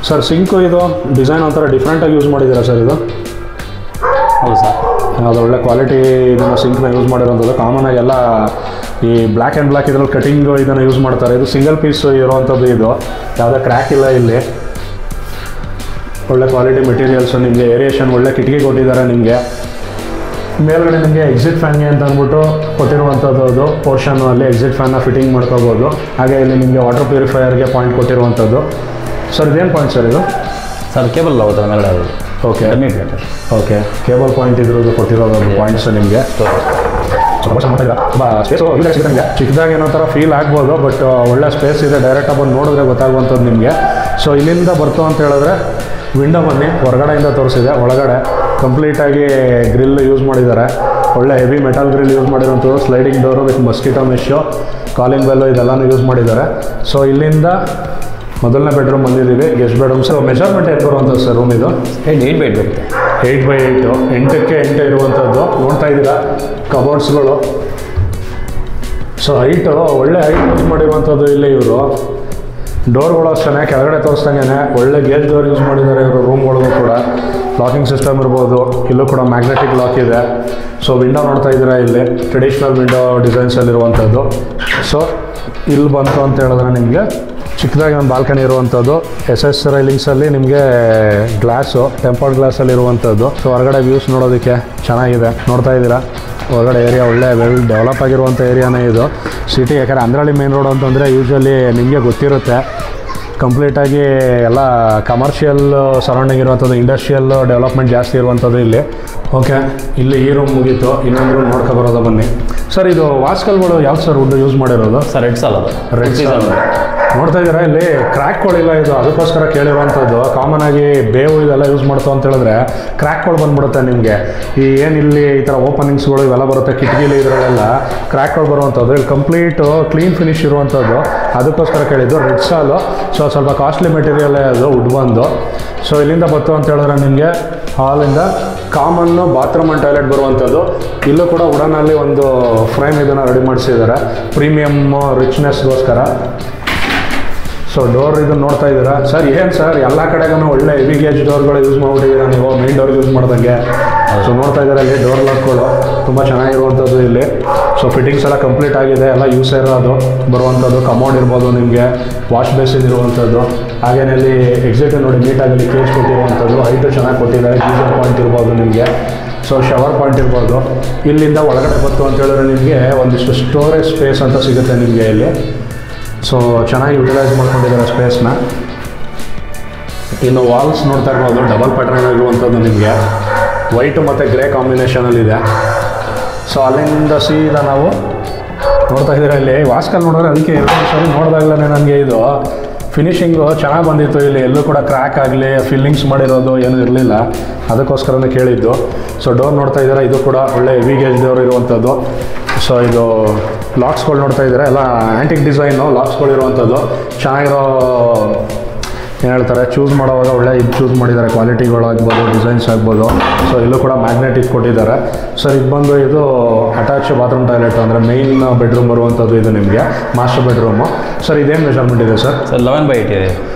ಸರ್ ಸಿಂಕು ಇದು ಡಿಸೈನ್ ಒಂಥರ ಡಿಫ್ರೆಂಟಾಗಿ ಯೂಸ್ ಮಾಡಿದ್ದೀರಾ ಸರ್ ಇದು? ಹೌದು ಸರ್, ಅದು ಒಳ್ಳೆ ಕ್ವಾಲಿಟಿ ಇದನ್ನು ಸಿಂಕ್ನ ಯೂಸ್ ಮಾಡಿರೋಂಥದ್ದು. ಕಾಮನಾಗಿ ಎಲ್ಲ ಈ ಬ್ಲ್ಯಾಕ್ ಆ್ಯಂಡ್ ಬ್ಲ್ಯಾಕ್ ಇದರಲ್ಲಿ ಕಟಿಂಗು ಇದನ್ನು ಯೂಸ್ ಮಾಡ್ತಾರೆ. ಇದು ಸಿಂಗಲ್ ಪೀಸ್ ಇರುವಂಥದ್ದು, ಇದು ಯಾವುದೇ ಕ್ರ್ಯಾಕ್ ಇಲ್ಲ ಇಲ್ಲಿ. ಒಳ್ಳೆ ಕ್ವಾಲಿಟಿ ಮೆಟೀರಿಯಲ್ಸು, ನಿಮಗೆ ಏರಿಯೇಷನ್ ಒಳ್ಳೆ ಕಿಟಕಿ ಕೊಟ್ಟಿದ್ದಾರೆ ನಿಮಗೆ. ಮೇಲ್ಗಡೆ ನಿಮಗೆ ಎಕ್ಸಿಟ್ ಫ್ಯಾನ್ಗೆ ಅಂತ ಅಂದ್ಬಿಟ್ಟು ಕೊಟ್ಟಿರುವಂಥದ್ದು, ಅದು ಪೋರ್ಷನ್ನು ಅಲ್ಲಿ ಎಕ್ಸಿಟ್ ಫ್ಯಾನ್ನ ಫಿಟ್ಟಿಂಗ್ ಮಾಡ್ಕೋಬೋದು. ಹಾಗೆ ಇಲ್ಲಿ ನಿಮಗೆ ವಾಟರ್ ಪ್ಯೂರಿಫೈಯರ್ಗೆ ಪಾಯಿಂಟ್ ಕೊಟ್ಟಿರುವಂಥದ್ದು. ಸರ್ ಇದೇನು ಪಾಯಿಂಟ್ ಸರ್ ಇದು? ಸರ್ ಕೇಬಲ್ ಹೋಗುತ್ತೆ ಮೇಲ್ಗಡೆ ಅದು. ಓಕೆ ಓಕೆ, ಕೇಬಲ್ ಪಾಯಿಂಟ್ ಇದ್ರದ್ದು ಕೊಟ್ಟಿರೋದು ಪಾಯಿಂಟ್ಸ್ ನಿಮಗೆ. ಸ್ಪೇಸು ಸಿಗುತ್ತೆ, ಚಿಕ್ಕದಾಗಿ ಏನೋ ಥರ ಫೀಲ್ ಆಗ್ಬೋದು, ಬಟ್ ಒಳ್ಳೆ ಸ್ಪೇಸ್ ಇದೆ. ಡೈರೆಕ್ಟಾಗಿ ಬಂದು ನೋಡಿದ್ರೆ ಗೊತ್ತಾಗುವಂಥದ್ದು ನಿಮಗೆ. ಸೊ ಇಲ್ಲಿಂದ ಬರ್ತು ಅಂತ ಹೇಳಿದ್ರೆ ವಿಂಡೋ ಬನ್ನಿ, ಹೊರಗಡೆಯಿಂದ ತೋರಿಸಿದೆ. ಒಳಗಡೆ ಕಂಪ್ಲೀಟಾಗಿ ಗ್ರಿಲ್ ಯೂಸ್ ಮಾಡಿದ್ದಾರೆ, ಒಳ್ಳೆ ಹೆವಿ ಮೆಟಲ್ ಗ್ರಿಲ್ ಯೂಸ್ ಮಾಡಿರೋಂಥದ್ದು. Sliding door with mosquito mesh, calling bell ಇದೆಲ್ಲನೂ ಯೂಸ್ ಮಾಡಿದ್ದಾರೆ. ಸೊ ಇಲ್ಲಿಂದ ಮೊದಲನೇ ಬೆಡ್ರೂಮ್ ಬಂದಿದ್ದೀವಿ, ಗೆಸ್ಟ್ ಬೆಡ್ರೂಮ್. ಸೊ ಮೆಜರ್ಮೆಂಟ್ ಏನು ಬರುವಂಥದ್ದು ಸರ್ ರೂಮ್ ಇದು? 8 ಬೆಡ್ ಬರುತ್ತೆ. 8x8, 8ಕ್ಕೆ 8 ಇರುವಂಥದ್ದು. ನೋಡ್ತಾ ಇದ್ದೀರಾ ಕಬೋರ್ಡ್ಸ್ಗಳು. ಸೊ ಹೈಟು ಒಳ್ಳೆ ಹೈಟ್ ಯೂಸ್ ಮಾಡಿರುವಂಥದ್ದು ಇಲ್ಲಿ ಇವರು. ಡೋರ್ಗಳು ಅಷ್ಟೇ ಕೆಳಗಡೆ ತೋರಿಸ್ದಂಗೆ ಒಳ್ಳೆ ಗೇಜ್ ಡೋರ್ ಯೂಸ್ ಮಾಡಿದ್ದಾರೆ ಇವರು. ರೂಮ್ಗಳಿಗೂ ಕೂಡ ಲಾಕಿಂಗ್ ಸಿಸ್ಟಮ್ ಇರ್ಬೋದು, ಇಲ್ಲೂ ಕೂಡ ಮ್ಯಾಗ್ನೆಟಿಕ್ ಲಾಕ್ ಇದೆ. ಸೊ ವಿಂಡೋ ನೋಡ್ತಾ ಇದ್ದೀರಾ, ಇಲ್ಲಿ ಟ್ರೆಡಿಷ್ನಲ್ ವಿಂಡೋ ಡಿಸೈನ್ಸಲ್ಲಿರುವಂಥದ್ದು. ಸೊ ಇಲ್ಲಿ ಬಂತು ಅಂತ ಹೇಳಿದ್ರೆ ನಿಮಗೆ ಚಿಕ್ಕದಾಗಿ ಒಂದು ಬಾಲ್ಕನಿ ಇರುವಂಥದ್ದು. SS ರೈಲಿಂಗ್ಸಲ್ಲಿ ನಿಮಗೆ ಗ್ಲಾಸು, ಟೆಂಪರ್ಡ್ ಗ್ಲಾಸಲ್ಲಿ ಇರುವಂಥದ್ದು. ಸೊ ಹೊರಗಡೆ ವ್ಯೂಸ್ ನೋಡೋದಕ್ಕೆ ಚೆನ್ನಾಗಿದೆ. ನೋಡ್ತಾ ಇದ್ದೀರಾ ಹೊರಗಡೆ ಏರಿಯಾ ಒಳ್ಳೆ ವೆಲ್ ಡೆವಲಪ್ ಆಗಿರುವಂಥ ಏರಿಯಾನೇ ಇದು ಸಿಟಿ. ಯಾಕಂದರೆ ಅಂದ್ರಳ್ಳಿ ಮೇನ್ ರೋಡ್ ಅಂತಂದರೆ ಯೂಶ್ವಲಿ ನಿಮಗೆ ಗೊತ್ತಿರುತ್ತೆ, ಕಂಪ್ಲೀಟಾಗಿ ಎಲ್ಲ ಕಮರ್ಷಿಯಲ್ ಸರೌಂಡಿಂಗ್ ಇರುವಂಥದ್ದು, ಇಂಡಸ್ಟ್ರಿಯಲ್ ಡೆವಲಪ್ಮೆಂಟ್ ಜಾಸ್ತಿ ಇರುವಂಥದ್ದು ಇಲ್ಲಿ. ಓಕೆ, ಇಲ್ಲಿ ಈ ರೂಮ್ ಮುಗೀತು, ಇನ್ನೊಂದು ರೂಮ್ ನೋಡ್ಕೊ ಬರೋದು ಬನ್ನಿ. ಸರ್ ಇದು ವಾಸ್ಕಲ್ಗಳು ಯಾವ್ದು ಸರ್ ವುಡ್ ಯೂಸ್ ಮಾಡಿರೋದು? ಸರ್ ರೆಡ್ ಸಾಲ್, ಅದು ರೆಡ್ ಸಾಲ್. ನೋಡ್ತಾ ಇದ್ದೀರಾ ಇಲ್ಲಿ ಕ್ರ್ಯಾಕ್ಗಳಿಲ್ಲ, ಇದು ಅದಕ್ಕೋಸ್ಕರ ಕೇಳಿರುವಂಥದ್ದು. ಕಾಮನ್ ಆಗಿ ಬೇವು ಇದೆಲ್ಲ ಯೂಸ್ ಮಾಡ್ತು ಅಂತ ಹೇಳಿದ್ರೆ ಕ್ರ್ಯಾಕ್ಗಳು ಬಂದ್ಬಿಡುತ್ತೆ ನಿಮಗೆ. ಈ ಏನು ಇಲ್ಲಿ ಈ ಥರ ಓಪನಿಂಗ್ಸ್ಗಳು ಇವೆಲ್ಲ ಬರುತ್ತೆ ಕಿಟಕಿಲಿ, ಇದರಲ್ಲೆಲ್ಲ ಕ್ರ್ಯಾಕ್ಗಳು ಬರುವಂಥದ್ದು. ಇಲ್ಲಿ ಕಂಪ್ಲೀಟು ಕ್ಲೀನ್ ಫಿನಿಶ್ ಇರುವಂಥದ್ದು, ಅದಕ್ಕೋಸ್ಕರ ಕೇಳಿದ್ದು. ರೆಡ್ ಸಾಲು, ಸೊ ಸ್ವಲ್ಪ ಕಾಸ್ಟ್ಲಿ ಮೆಟೀರಿಯಲ್ಲೇ ಅದು ವುಡ್ ಬಂದು. ಸೊ ಇಲ್ಲಿಂದ ಬಂತು ಅಂತ ಹೇಳಿದ್ರೆ ನಿಮಗೆ ಹಾಲಿಂದ ಕಾಮನ್ನು ಬಾತ್ರೂಮ್ ಆ್ಯಂಡ್ ಟಾಯ್ಲೆಟ್ ಬರುವಂಥದ್ದು. ಇಲ್ಲೂ ಕೂಡ ವುಡನಲ್ಲಿ ಒಂದು ಫ್ರೇಮ್ ಇದನ್ನು ರೆಡಿ ಮಾಡಿಸಿದ್ದಾರೆ ಪ್ರೀಮಿಯಮ್ ರಿಚ್ನೆಸ್ಗೋಸ್ಕರ. ಸೊ ಡೋರ್ ಇದನ್ನು ನೋಡ್ತಾ ಇದ್ದೀರಾ ಸರ್. ಏನು ಸರ್ ಎಲ್ಲ ಕಡೆಗೂ ಒಳ್ಳೆ ಹೆವಿ ಗೇಜ್ ಡೋರ್ಗಳು ಯೂಸ್ ಮಾಡಿಬಿಟ್ಟಿದ್ದೀರಾ ನೀವು, ಮೇನ್ ಡೋರ್ ಯೂಸ್ ಮಾಡ್ದಂಗೆ. ಸೊ ನೋಡ್ತಾ ಇದ್ದೀರಾ ಇಲ್ಲಿ ಡೋರ್ ಲಾಕ್ಗಳು ತುಂಬ ಚೆನ್ನಾಗಿರುವಂಥದ್ದು ಇಲ್ಲಿ. ಸೊ ಫಿಟ್ಟಿಂಗ್ಸ್ ಎಲ್ಲ ಕಂಪ್ಲೀಟ್ ಆಗಿದೆ, ಎಲ್ಲ ಯೂಸ್ ಇರೋದು ಬರುವಂಥದ್ದು. ಕಮೋಡ್ ಇರ್ಬೋದು, ನಿಮಗೆ ವಾಶ್ ಬೇಸಿನ್ ಇರುವಂಥದ್ದು. ಹಾಗೇನೆ ಇಲ್ಲಿ ಎಕ್ಸಿಟ್ ನೋಡಿ ನೀಟಾಗಿ ಕೇಸ್ ಕೊಟ್ಟಿರುವಂಥದ್ದು. ಹೈಟು ಚೆನ್ನಾಗಿ ಕೊಟ್ಟಿದ್ದಾರೆ. ಗೀಸರ್ ಪಾಯಿಂಟ್ ಇರ್ಬೋದು ನಿಮಗೆ. ಸೊ ಶವರ್ ಪಾಯಿಂಟ್ ಇರ್ಬೋದು. ಇಲ್ಲಿಂದ ಒಳಗಡೆ ಬಂತು ಅಂತ ಹೇಳಿದ್ರೆ ನಿಮಗೆ ಒಂದಿಷ್ಟು ಸ್ಟೋರೇಜ್ ಸ್ಪೇಸ್ ಅಂತ ಸಿಗುತ್ತೆ ನಿಮಗೆ ಇಲ್ಲಿ. ಸೊ ಚೆನ್ನಾಗಿ ಯುಟಿಲೈಸ್ ಮಾಡ್ಕೊಂಡಿದ್ದಾರೆ ಸ್ಪೇಸ್ನ. ಇನ್ನು ವಾಲ್ಸ್ ನೋಡ್ತಾ ಇರ್ಬೋದು, ಡಬಲ್ ಪ್ಯಾಟ್ರನ್ ಆಗಿರುವಂಥದ್ದು ನಿಮಗೆ. ವೈಟು ಮತ್ತು ಗ್ರೇ ಕಾಂಬಿನೇಷನಲ್ಲಿದೆ. ಸೊ ಅಲ್ಲಿಂದ ಸೀದಾ ನಾವು ನೋಡ್ತಾ ಇದ್ದೀರಾ ಇಲ್ಲಿ ವಾಸ್ಕಲ್ ನೋಡಿದ್ರೆ ಅದಕ್ಕೆ ಎರಡು ಸರಿ ನೋಡಿದಾಗಲೇ ನನಗೆ ಇದು ಫಿನಿಶಿಂಗು ಚೆನ್ನಾಗಿ ಬಂದಿತ್ತು. ಇಲ್ಲಿ ಎಲ್ಲೂ ಕೂಡ ಕ್ರ್ಯಾಕ್ ಆಗಲಿ ಫಿಲ್ಲಿಂಗ್ಸ್ ಮಾಡಿರೋದು ಏನೂ ಇರಲಿಲ್ಲ, ಅದಕ್ಕೋಸ್ಕರನೇ ಕೇಳಿದ್ದು. ಸೊ ಡೋರ್ ನೋಡ್ತಾ ಇದ್ದೀರಾ, ಇದು ಕೂಡ ಒಳ್ಳೆ ಹೆವಿ ಗೇಜ್ ಡೋರ್ ಇರುವಂಥದ್ದು. ಸೊ ಇದು ಲಾಕ್ಸ್ಗಳು ನೋಡ್ತಾ ಇದ್ದೀರಾ, ಎಲ್ಲ ಆ್ಯಂಟಿಕ್ ಡಿಸೈನು ಲಾಕ್ಸ್ಗಳು ಇರುವಂಥದ್ದು. ಚೆನ್ನಾಗಿರೋ ಏನು ಹೇಳ್ತಾರೆ, ಚೂಸ್ ಮಾಡೋವಾಗ ಒಳ್ಳೆ ಇದು ಚೂಸ್ ಮಾಡಿದ್ದಾರೆ, ಕ್ವಾಲಿಟಿಗಳಾಗ್ಬೋದು, ಡಿಸೈನ್ಸ್ ಆಗ್ಬೋದು. ಸೊ ಇಲ್ಲೂ ಕೂಡ ಮ್ಯಾಗ್ನೆಟಿಕ್ ಕೊಟ್ಟಿದ್ದಾರೆ. ಸರ್ ಇದು ಬಂದು ಇದು ಅಟ್ಯಾಚ್ ಬಾತ್ರೂಮ್ ಟಾಯ್ಲೆಟ್, ಅಂದರೆ ಮೇಯ್ನ್ ಬೆಡ್ರೂಮ್ ಬರುವಂಥದ್ದು ಇದು ನಿಮಗೆ ಮಾಸ್ಟರ್ ಬೆಡ್ರೂಮು. ಸರ್ ಇದೇನು ಮೆಜರ್ಮೆಂಟ್ ಇದೆ ಸರ್? ಸರ್ 11/8 ಇದೆ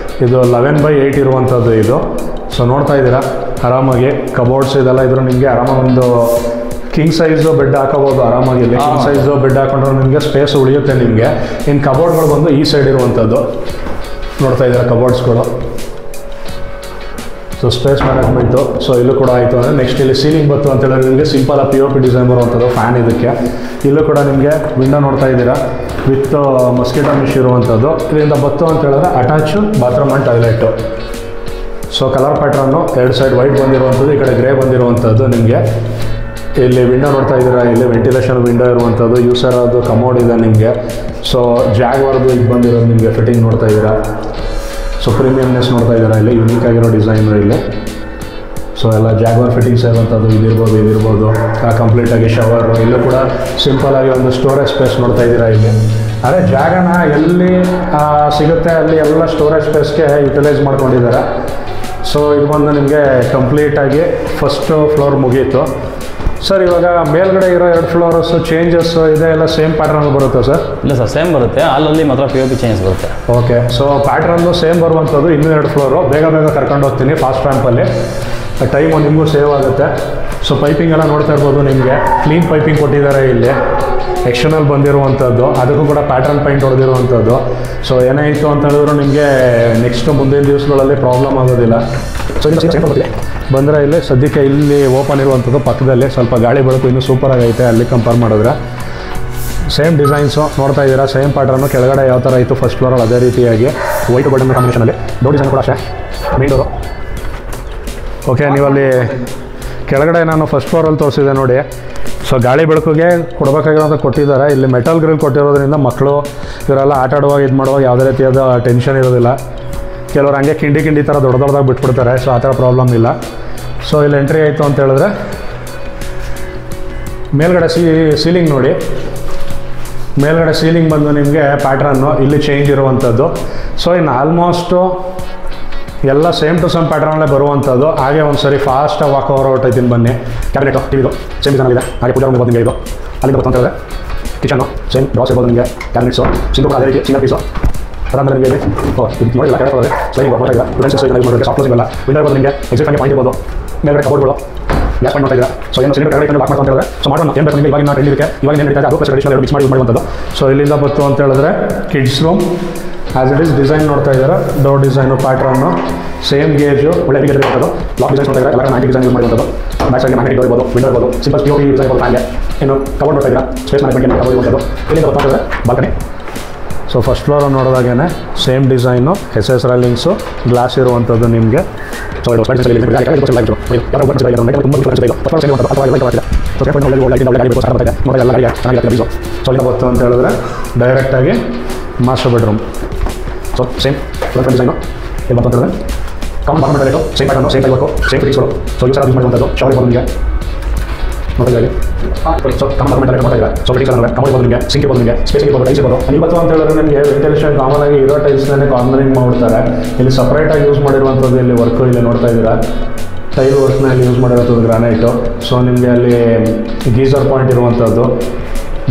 ಇದು. 11/8 ಇರುವಂಥದ್ದು ಇದು. ಸೊ ನೋಡ್ತಾ ಇದ್ದೀರಾ ಆರಾಮಾಗಿ ಕಬೋರ್ಡ್ಸ್ ಇದೆಲ್ಲ ಇದ್ರು ನಿಮಗೆ ಆರಾಮಾಗಿ ಒಂದು ಕಿಂಗ್ ಸೈಜು ಬೆಡ್ ಹಾಕೋಬೋದು ಆರಾಮಾಗಿ. ಇಲ್ಲಿ ಕಿಂಗ್ ಸೈಜು ಬೆಡ್ ಹಾಕೊಂಡ್ರೆ ನಿಮಗೆ ಸ್ಪೇಸ್ ಉಳಿಯುತ್ತೆ ನಿಮಗೆ. ಇನ್ನು ಕಬೋರ್ಡ್ಗಳು ಬಂದು ಈ ಸೈಡ್ ಇರುವಂಥದ್ದು ನೋಡ್ತಾ ಇದ್ದಾರೆ ಕಬೋರ್ಡ್ಸ್ಗಳು. So space management. ಸೊ ಇಲ್ಲೂ ಕೂಡ ಆಯಿತು ಅಂದರೆ ನೆಕ್ಸ್ಟ್ ಇಲ್ಲಿ ಸೀಲಿಂಗ್ ಬಂತು ಅಂತೇಳಿದ್ರೆ ನಿಮಗೆ ಸಿಂಪಲ್ POP ಡಿಸೈನ್ ಬರುವಂಥದ್ದು ಫ್ಯಾನ್ ಇದಕ್ಕೆ. ಇಲ್ಲೂ ಕೂಡ ನಿಮಗೆ ವಿಂಡೋ ನೋಡ್ತಾ ಇದ್ದೀರಾ, ವಿತ್ ಮಸ್ಕಿಟೋ ಮಿಶ್ ಇರುವಂಥದ್ದು. ಇದರಿಂದ ಬತ್ತು ಅಂತ ಹೇಳಿದ್ರೆ attach bathroom and toilet. So colour pattern 2 side white ಬಂದಿರುವಂಥದ್ದು, ಈ ಕಡೆ ಗ್ರೇ ಬಂದಿರುವಂಥದ್ದು. ನಿಮಗೆ ಇಲ್ಲಿ ವಿಂಡೋ ನೋಡ್ತಾ ಇದ್ದೀರಾ, ಇಲ್ಲಿ ವೆಂಟಿಲೇಷನ್ ವಿಂಡೋ ಇರುವಂಥದ್ದು, ಯೂಸರ್ ಅದು ಕಮೋಡ್ ಇದೆ ನಿಮಗೆ. ಸೊ ಜಾಗ್ವಾರ್ದು ಇದು ಬಂದಿರೋದು ನಿಮಗೆ ಫಿಟ್ಟಿಂಗ್ ನೋಡ್ತಾ ಇದ್ದೀರಾ. ಸೊ ಪ್ರೀಮಿಯಮ್ನೆಸ್ ನೋಡ್ತಾ ಇದ್ದೀರಾ, ಇಲ್ಲಿ ಯುನೀಕ್ ಆಗಿರೋ ಡಿಸೈನು ಇಲ್ಲಿ. ಸೊ ಎಲ್ಲ ಜಾಗ್ವಾರ್ ಫಿಟ್ಟಿಂಗ್ಸ್ ಇರುವಂಥದ್ದು ಇದಿರ್ಬೋದು ಕಂಪ್ಲೀಟಾಗಿ ಶವರು. ಇಲ್ಲೂ ಕೂಡ ಸಿಂಪಲಾಗಿ ಒಂದು ಸ್ಟೋರೇಜ್ ಸ್ಪೇಸ್ ನೋಡ್ತಾ ಇದ್ದೀರಾ ಇಲ್ಲಿ. ಅದೇ ಜಾಗನ ಎಲ್ಲಿ ಸಿಗುತ್ತೆ ಅಲ್ಲಿ ಎಲ್ಲ ಸ್ಟೋರೇಜ್ ಸ್ಪೇಸ್ಗೆ ಯುಟಿಲೈಸ್ ಮಾಡ್ಕೊಂಡಿದ್ದಾರೆ. ಸೊ ಇದು ಬಂದು ನಿಮಗೆ ಕಂಪ್ಲೀಟಾಗಿ ಫಸ್ಟು ಫ್ಲೋರ್ ಮುಗೀತು. ಸರ್ ಇವಾಗ ಮೇಲ್ಗಡೆ ಇರೋ 2 ಫ್ಲೋರ್ಸು ಚೇಂಜಸ್ ಇದೆ ಎಲ್ಲ ಸೇಮ್ ಪ್ಯಾಟ್ರನ್ ಬರುತ್ತಾ ಸರ್? ಇಲ್ಲ ಸರ್, ಸೇಮ್ ಬರುತ್ತೆ. ಹಾಲಲ್ಲಿ ಮಾತ್ರ POP ಚೇಂಜಸ್ ಬರುತ್ತೆ. ಓಕೆ, ಸೊ ಪ್ಯಾಟ್ರನ್ನು ಸೇಮ್ ಬರುವಂಥದ್ದು. ಇನ್ನೂ 2 ಫ್ಲೋರು ಬೇಗ ಕರ್ಕೊಂಡು ಹೋಗ್ತೀನಿ ಫಾಸ್ಟ್ ರ್ಯಾಂಪಲ್ಲಿ, ಟೈಮು ನಿಮಗೂ ಸೇವ್ ಆಗುತ್ತೆ. ಸೊ ಪೈಪಿಂಗ್ ಎಲ್ಲ ನೋಡ್ತಾ ಇರ್ಬೋದು, ನಿಮಗೆ ಕ್ಲೀನ್ ಪೈಪಿಂಗ್ ಕೊಟ್ಟಿದ್ದಾರೆ ಇಲ್ಲಿ, ಎಕ್ಸ್ಟರ್ನಲ್ ಬಂದಿರುವಂಥದ್ದು. ಅದಕ್ಕೂ ಕೂಡ ಪ್ಯಾಟ್ರನ್ ಪೈಂಟ್ ಹೊಡೆದಿರುವಂಥದ್ದು. ಸೊ ಏನಾಯಿತು ಅಂತ ಹೇಳಿದ್ರು ನಿಮಗೆ ನೆಕ್ಸ್ಟ್ ಮುಂದಿನ ದಿವಸಗಳಲ್ಲಿ ಪ್ರಾಬ್ಲಮ್ ಆಗೋದಿಲ್ಲ. ಸೊ ಬಂದರೆ ಇಲ್ಲಿ ಸದ್ಯಕ್ಕೆ ಇಲ್ಲಿ ಓಪನ್ ಇರುವಂಥದ್ದು ಪಕ್ಕದಲ್ಲಿ ಸ್ವಲ್ಪ ಗಾಳಿ ಬೆಳಕು ಇನ್ನೂ ಸೂಪರಾಗೈತೆ ಅಲ್ಲಿ ಕಂಪೇರ್ ಮಾಡಿದ್ರೆ. ಸೇಮ್ ಡಿಸೈನ್ಸು ನೋಡ್ತಾ ಇದ್ದೀರಾ, ಸೇಮ್ ಪ್ಯಾಟ್ರನ್ನು. ಕೆಳಗಡೆ ಯಾವ ಥರ ಇತ್ತು ಫಸ್ಟ್ ಫ್ಲೋರಲ್ಲಿ ಅದೇ ರೀತಿಯಾಗಿ ವೈಟ್ ಬಟನ್ ಕಾಂಬಿನೇಷನಲ್ಲಿ. ಡೋರ್ ಡಿಸೈನ್ ಕೂಡ ಅಷ್ಟೇ, ಮೇನ್ ಡೋರು. ಓಕೆ, ನೀವಲ್ಲಿ ಕೆಳಗಡೆ ನಾನು ಫಸ್ಟ್ ಫ್ಲೋರಲ್ಲಿ ತೋರಿಸಿದೆ ನೋಡಿ. ಸೊ ಗಾಳಿ ಬೆಳಕಿಗೆ ಕೊಡಬೇಕಾಗಿರೋಂಥ ಕೊಟ್ಟಿದ್ದಾರೆ. ಇಲ್ಲಿ ಮೆಟಲ್ ಗ್ರಿಲ್ ಕೊಟ್ಟಿರೋದ್ರಿಂದ ಮಕ್ಕಳು ಇವರೆಲ್ಲ ಆಟ ಆಡುವಾಗ ಇದು ಮಾಡುವಾಗ ಯಾವುದೇ ರೀತಿಯಾದ ಟೆನ್ಷನ್ ಇರೋದಿಲ್ಲ. ಕೆಲವರು ಹಂಗೆ ಕಿಂಡಿ ಥರ ದೊಡ್ಡದಾಗಿ ಬಿಟ್ಬಿಡ್ತಾರೆ. ಸೊ ಆ ಥರ ಪ್ರಾಬ್ಲಮ್ ಇಲ್ಲ. ಸೊ ಇಲ್ಲಿ ಎಂಟ್ರಿ ಆಯಿತು ಅಂತ ಹೇಳಿದ್ರೆ ಮೇಲ್ಗಡೆ ಸೀಲಿಂಗ್ ನೋಡಿ. ಮೇಲ್ಗಡೆ ಸೀಲಿಂಗ್ ಬಂದು ನಿಮಗೆ ಪ್ಯಾಟ್ರನ್ನು ಇಲ್ಲಿ ಚೇಂಜ್ ಇರುವಂಥದ್ದು. ಸೊ ಇನ್ನು ಆಲ್ಮೋಸ್ಟು ಎಲ್ಲ ಸೇಮ್ ಟು ಸೇಮ್ ಪ್ಯಾಟ್ರನಲ್ಲೇ ಬರುವಂಥದ್ದು. ಹಾಗೆ ಒಂದು ಸರಿ ಫಾಸ್ಟಾಗಿ ವಾಕ್ ಓವರ್ ಹೊರಟೈತೀನಿ ಬನ್ನಿ. ಕ್ಯಾಬಿನೆಟು ಟಿವಿದು ಸೇಮ್ ಡಿಸೈನ್ ಇದೆ. ಹಾಗೆ ಪೂಜಾ ರೂಮ್ ಇರ್ಬೋದು ನಿಮಗೆ. ಇದು ಅಲ್ಲಿಂದ ಬರ್ತಾ ಹೇಳಿದ್ರೆ ಕಿಚನ್ನು ಸೇಮ್ ಡ್ರಾಸ್ ಇರ್ಬೋದು ನಿಮಗೆ. ಕ್ಯಾಬಿನೆಟ್ಸು ಸಿಂಗಲ್ ಅದೇ ರೀತಿ ಸಿಂಗಲ್ ಪೀಸು. ಅದಾದಮೇಲೆ ನಿಮಗೆ ಇದು ನೋಡಿಲ್ಲ ಕೆಳಗಡೆ ಹೋದರೆ ಸ್ಲೈಡಿಂಗ್ ಬರ್ತಾ ಇದೆ. ಯೂಸ್ ಮಾಡೋಕ್ಕೆ ಸಾಫ್ಟ್ ಕ್ಲೋಸಿಂಗ್ ಎಲ್ಲ ವಿಂಡೋ ಇರ್ಬೋದು ನಿಮಗೆ. ಎಕ್ಸಿಟ್ ಆಗಿ ಪಾಯಿಂಟ್ ಇರ್ಬೋದು. ಮೇಲ್ಗಡೆ ಕಬೋರ್ಡ್ಗಳು ಗ್ಯಾಸ್ ಪಾಯಿಂಟ್ ನೋಡ್ತಾ ಇದ್ದೀರಾ. ಸೊ ಏನು ಸಿಲಿಂಡರ್ ಕೆಳಗಡೆ ಲಾಕ್ ಮಾಡ್ತಾ ಅಂತ ಹೇಳಿದ್ರೆ ಸೊ ಮಾಡೋಣ ಏನು ಬೇಕು ನಿಮಗೆ. ಇವಾಗ ಟ್ರೆಂಡ್ ಇದಕ್ಕೆ ಇವಾಗ ಏನು ನಡೀತಾ ಇದೆ ಅದು ಪ್ಲಸ್ ಟ್ರೆಡಿಷನಲ್ ಮಿಕ್ಸ್ ಮಾಡಿ ಯೂಸ್ ಮಾಡುವಂಥದ್ದು. ಸೊ ಇಲ್ಲಿಂದ ಬಂತು ಅಂತ ಹೇಳಿದ್ರೆ kids room as it is design ನೋಡ್ತಾ ಇದ್ದಾರೆ. Door design pattern same gauge ಒಳ್ಳೆ ಗೇಜ್ ಇರುವಂಥದ್ದು. ಲಾಕ್ ಡಿಸೈನ್ ನೋಡ್ತಾ ಇದ್ದಾರೆ. ಎಲ್ಲ ಮ್ಯಾಗ್ನೆಟಿಕ್ ಡಿಸೈನ್ ಯೂಸ್ ಮಾಡುವಂಥದ್ದು. ಬ್ಯಾಕ್ ಸೈಡ್ಗೆ ಮ್ಯಾಗ್ನೆಟಿಕ್ ಡೋರ್ ಇರ್ಬೋದು, ವಿಂಡೋ ಇರ್ಬೋದು, ಸಿಂಪಲ್ POP ಡಿಸೈನ್ ಇರ್ಬೋದು. ಹಾಗೆ ಇನ್ನು ಕಬೋರ್ಡ್ ನೋಡ್ತಾ ಇದ್ದೀರಾ, ಸ್ಪೇಸ್ ಮ್ಯಾನೇಜ್ಮೆಂಟ್ ಕಬೋರ್ಡ್ ಇರುವಂಥದ್ದು. ಇಲ್ಲಿಂದ ಬರ್ತಾ ಇದ್ದಾರೆ ಬಾಲ್ಕನಿ. ಸೊ ಫಸ್ಟ್ ಫ್ಲೋರ್ ನೋಡಿದಾಗೇ same design, SS railings, glass ಇರುವಂಥದ್ದು ನಿಮಗೆ. ಸೊ ಇದು ಸ್ಪೈಸ್ ತುಂಬ ಸೊ ಇಲ್ಲ ಬರ್ತು ಅಂತ ಹೇಳಿದ್ರೆ ಡೈರೆಕ್ಟಾಗಿ master bedroom. So same design ಇಲ್ಲಿ ಬರ್ತು ಅಂತ ಹೇಳಿದ್ರೆ common bathroom toilet same pattern, same work, same ಫಿಟಿಂಗ್ಸ್ಗಳು. ಸೊ ಯೂಸ್ ಯೂಸ್ ಮಾಡುವಂಥದ್ದು. ಶವರ್ ಇರ್ಬೋದು ನಿಮಗೆ ನೋಡ್ತಾ ಇದ್ದೀವಿ. ಸೊ ಕಾಮನ್ ಬಾತ್ರೂಮ್ ಟಾಯ್ಲೆಟ್ ನೋಡ್ತಾ ಇದ್ದಾರೆ. ಸೊ ಫಿಟಿಂಗ್ಸ್ ಅಂದರೆ ಕಮೋಡ್ ಇರ್ಬೋದು ನಿಮಗೆ, ಸಿಂಕ್ ಇರ್ಬೋದು ನಿಮಗೆ, ಸ್ಪೇಸ್ ಇರ್ಬೋದು, ಟೈಲ್ಸ್ ಇರ್ಬೋದು. ಇವತ್ತು ಅಂತ ಹೇಳಿದ್ರೆ ನಿಮಗೆ ವೆಂಟಿಲೇಷನ್ ಕಾಮನ್ ಆಗಿ ಇರೋ ಟೈಲ್ಸ್ನೇ ಕಾರ್ನರಿಂಗ್ ಮಾಡಿಬಿಡ್ತಾರೆ. ಇಲ್ಲಿ ಸಪ್ರೇಟಾಗಿ ಯೂಸ್ ಮಾಡಿರುವಂಥದ್ದು ಇಲ್ಲಿ ವರ್ಕು ಇಲ್ಲಿ ನೋಡ್ತಾ ಇದ್ದೀರಾ. ಟೈಲ್ ವರ್ಕ್ನ ಇಲ್ಲಿ ಯೂಸ್ ಮಾಡಿರೋಂಥದ್ದು ಗ್ರಾನೈಟು. ಸೊ ನಿಮಗೆ ಅಲ್ಲಿ ಗೀಸರ್ ಪಾಯಿಂಟ್ ಇರುವಂಥದ್ದು.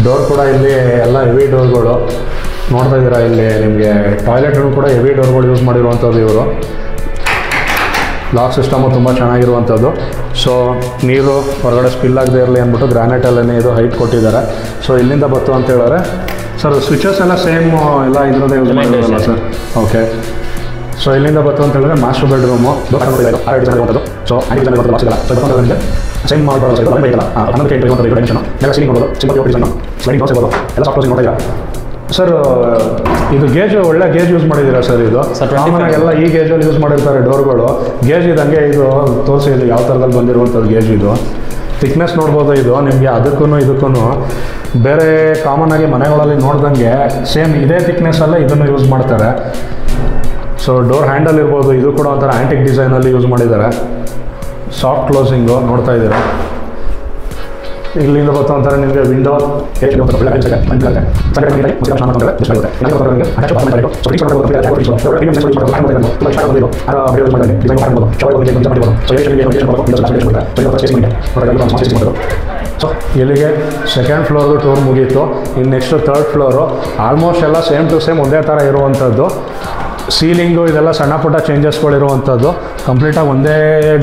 ಡೋರ್ ಕೂಡ ಇಲ್ಲಿ ಎಲ್ಲ ಹೆವಿ ಡೋರ್ಗಳು ನೋಡ್ತಾ ಇದ್ದೀರಾ. ಇಲ್ಲಿ ನಿಮಗೆ ಟಾಯ್ಲೆಟ್ಗಳು ಕೂಡ ಹೆವಿ ಡೋರ್ಗಳು ಯೂಸ್ ಮಾಡಿರುವಂಥದ್ದು ಇವರು. ಲಾಕ್ ಸಿಸ್ಟಮು ತುಂಬ ಚೆನ್ನಾಗಿರುವಂಥದ್ದು. ಸೊ ನೀರು ಹೊರಗಡೆ ಸ್ಪಿಲ್ ಆಗದೆ ಇರಲಿ ಅಂದ್ಬಿಟ್ಟು ಗ್ರಾನೈಟಲ್ಲೇ ಇದು ಹೈಟ್ ಕೊಟ್ಟಿದ್ದಾರೆ. ಸೊ ಇಲ್ಲಿಂದ ಬಂತು ಅಂತ ಹೇಳಿದ್ರೆ ಸರ್ ಸ್ವಿಚಸ್ ಎಲ್ಲ ಸೇಮ್ ಎಲ್ಲ ಇದರದ್ದೇ ಯೂಸ್ ಮಾಡಿರೋಲ್ಲ ಸರ್? ಓಕೆ. ಸೊ ಇಲ್ಲಿಂದ ಬಂತು ಅಂತ ಹೇಳಿದ್ರೆ ಮಾಸ್ಟರ್ ಬೆಡ್ರೂಮು. ಇರುವಂಥದ್ದು. ಸೊ ಸೇಮ್ ಮಾಡ್ಬೋದು. ಹನ್ನೊಂದು ಕೇಟ್ ಇರುವಂಥದ್ದು ಡೈಮೆನ್ಷನ್. ಎಲ್ಲ ಸೀಲಿಂಗ್ ನೋಡೋದು, ಸಿಂಪಲ್ ಡಿಸೈನು, ಸ್ಲೈಡಿಂಗ್ ಡೋರ್ಸ್ ಇರ್ಬೋದು, ಎಲ್ಲ ಸಾಫ್ಟ್ ಕ್ಲೋಸಿಂಗ್ ನೋಡ್ತಾ ಇದ್ದೀರಾ. ಸರ್ ಇದು ಗೇಜು ಒಳ್ಳೆ ಗೇಜ್ ಯೂಸ್ ಮಾಡಿದ್ದೀರಾ ಸರ್? ಇದು ಎಲ್ಲ ಈ ಗೇಜಲ್ಲಿ ಯೂಸ್ ಮಾಡಿರ್ತಾರೆ ಡೋರ್ಗಳು. ಗೇಜ್ ಇದಂಗೆ ಇದು ತೋರಿಸಿ, ಇದು ಯಾವ ಥರದಲ್ಲಿ ಬಂದಿರುವಂಥದ್ದು ಗೇಜ್. ಇದು ಥಿಕ್ನೆಸ್ ನೋಡ್ಬೋದು. ಇದು ನಿಮಗೆ ಅದಕ್ಕೂ ಇದಕ್ಕೂ ಬೇರೆ ಕಾಮನ್ ಆಗಿ ಮನೆಗಳಲ್ಲಿ ನೋಡ್ದಂಗೆ ಸೇಮ್ ಇದೇ ಥಿಕ್ನೆಸ್ಸಲ್ಲೇ ಇದನ್ನು ಯೂಸ್ ಮಾಡ್ತಾರೆ. ಸೊ ಡೋರ್ ಹ್ಯಾಂಡಲ್ ಇರ್ಬೋದು, ಇದು ಕೂಡ ಒಂಥರ ಆ್ಯಂಟಿಕ್ ಡಿಸೈನಲ್ಲಿ ಯೂಸ್ ಮಾಡಿದ್ದಾರೆ. ಸಾಫ್ಟ್ ಕ್ಲೋಸಿಂಗು ನೋಡ್ತಾ ಇದ್ದೀರಾ. ಇಲ್ಲಿಂದ ಬರ್ತಾ ಅಂತಾರೆ ನಿಮಗೆ ವಿಂಡೋ ಸೊ ಇಲ್ಲಿಗೆ ಸೆಕೆಂಡ್ ಫ್ಲೋರ್ದು ಟೂರ್ ಮುಗೀತು. ಇನ್ನು ನೆಕ್ಸ್ಟು ಥರ್ಡ್ ಫ್ಲೋರು. ಆಲ್ಮೋಸ್ಟ್ ಎಲ್ಲ ಸೇಮ್ ಟು ಸೇಮ್ ಒಂದೇ ಥರ ಇರುವಂಥದ್ದು. ಸೀಲಿಂಗು ಇದೆಲ್ಲ ಸಣ್ಣ ಪುಟ್ಟ ಚೇಂಜಸ್ಗಳಿರುವಂಥದ್ದು. ಕಂಪ್ಲೀಟಾಗಿ ಒಂದೇ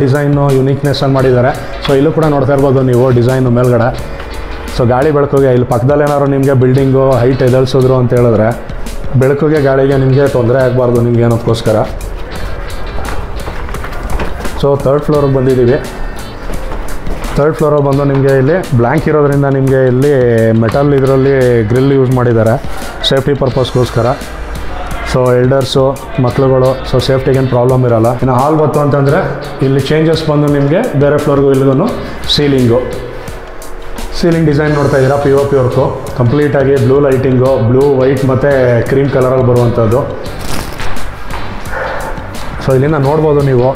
ಡಿಸೈನು ಯುನೀಕ್ನೆಸ್ಸಲ್ಲಿ ಮಾಡಿದ್ದಾರೆ. ಸೊ ಇಲ್ಲೂ ಕೂಡ ನೋಡ್ತಾ ಇರ್ಬೋದು ನೀವು ಡಿಸೈನು ಮೇಲ್ಗಡೆ. ಸೊ ಗಾಳಿ ಬೆಳಕಿಗೆ ಇಲ್ಲಿ ಪಕ್ಕದಲ್ಲಿ ಏನಾದ್ರು ನಿಮಗೆ ಬಿಲ್ಡಿಂಗು ಹೈಟ್ ಎದಲ್ಸಿದ್ರು ಅಂತ ಹೇಳಿದ್ರೆ ಬೆಳಕಿಗೆ ಗಾಳಿಗೆ ನಿಮಗೆ ತೊಂದರೆ ಆಗಬಾರ್ದು ನಿಮಗೆ ಅನ್ನೋದಕ್ಕೋಸ್ಕರ. ಸೊ ಥರ್ಡ್ ಫ್ಲೋರಿಗೆ ಬಂದಿದ್ದೀವಿ. ಥರ್ಡ್ ಫ್ಲೋರಲ್ಲಿ ಬಂದು ನಿಮಗೆ ಇಲ್ಲಿ ಬ್ಲ್ಯಾಂಕ್ ಇರೋದ್ರಿಂದ ನಿಮಗೆ ಇಲ್ಲಿ ಮೆಟಲ್ ಇದರಲ್ಲಿ ಗ್ರಿಲ್ ಯೂಸ್ ಮಾಡಿದ್ದಾರೆ. ಸೇಫ್ಟಿ ಪರ್ಪಸ್ಗೋಸ್ಕರ. ಸೊ ಎಲ್ಡರ್ಸು ಮಕ್ಳುಗಳು, ಸೊ ಸೇಫ್ಟಿಗೇನು ಪ್ರಾಬ್ಲಮ್ ಇರೋಲ್ಲ. ಇನ್ನು ಹಾಲ್ ಬಂತು ಅಂತಂದರೆ ಇಲ್ಲಿ ಚೇಂಜಸ್ ಬಂದು ನಿಮಗೆ ಬೇರೆ ಫ್ಲೋರ್ಗೂ ಇಲ್ಲಿಗೂ ಸೀಲಿಂಗ್ ಡಿಸೈನ್ ನೋಡ್ತಾ ಇದ್ದೀರಾ, POP ವರ್ಕು ಕಂಪ್ಲೀಟಾಗಿ ಬ್ಲೂ ಲೈಟಿಂಗು, ಬ್ಲೂ ವೈಟ್ ಮತ್ತು ಕ್ರೀಮ್ ಕಲರಲ್ಲಿ ಬರುವಂಥದ್ದು. ಸೊ ಇಲ್ಲಿಂದ ನೋಡ್ಬೋದು ನೀವು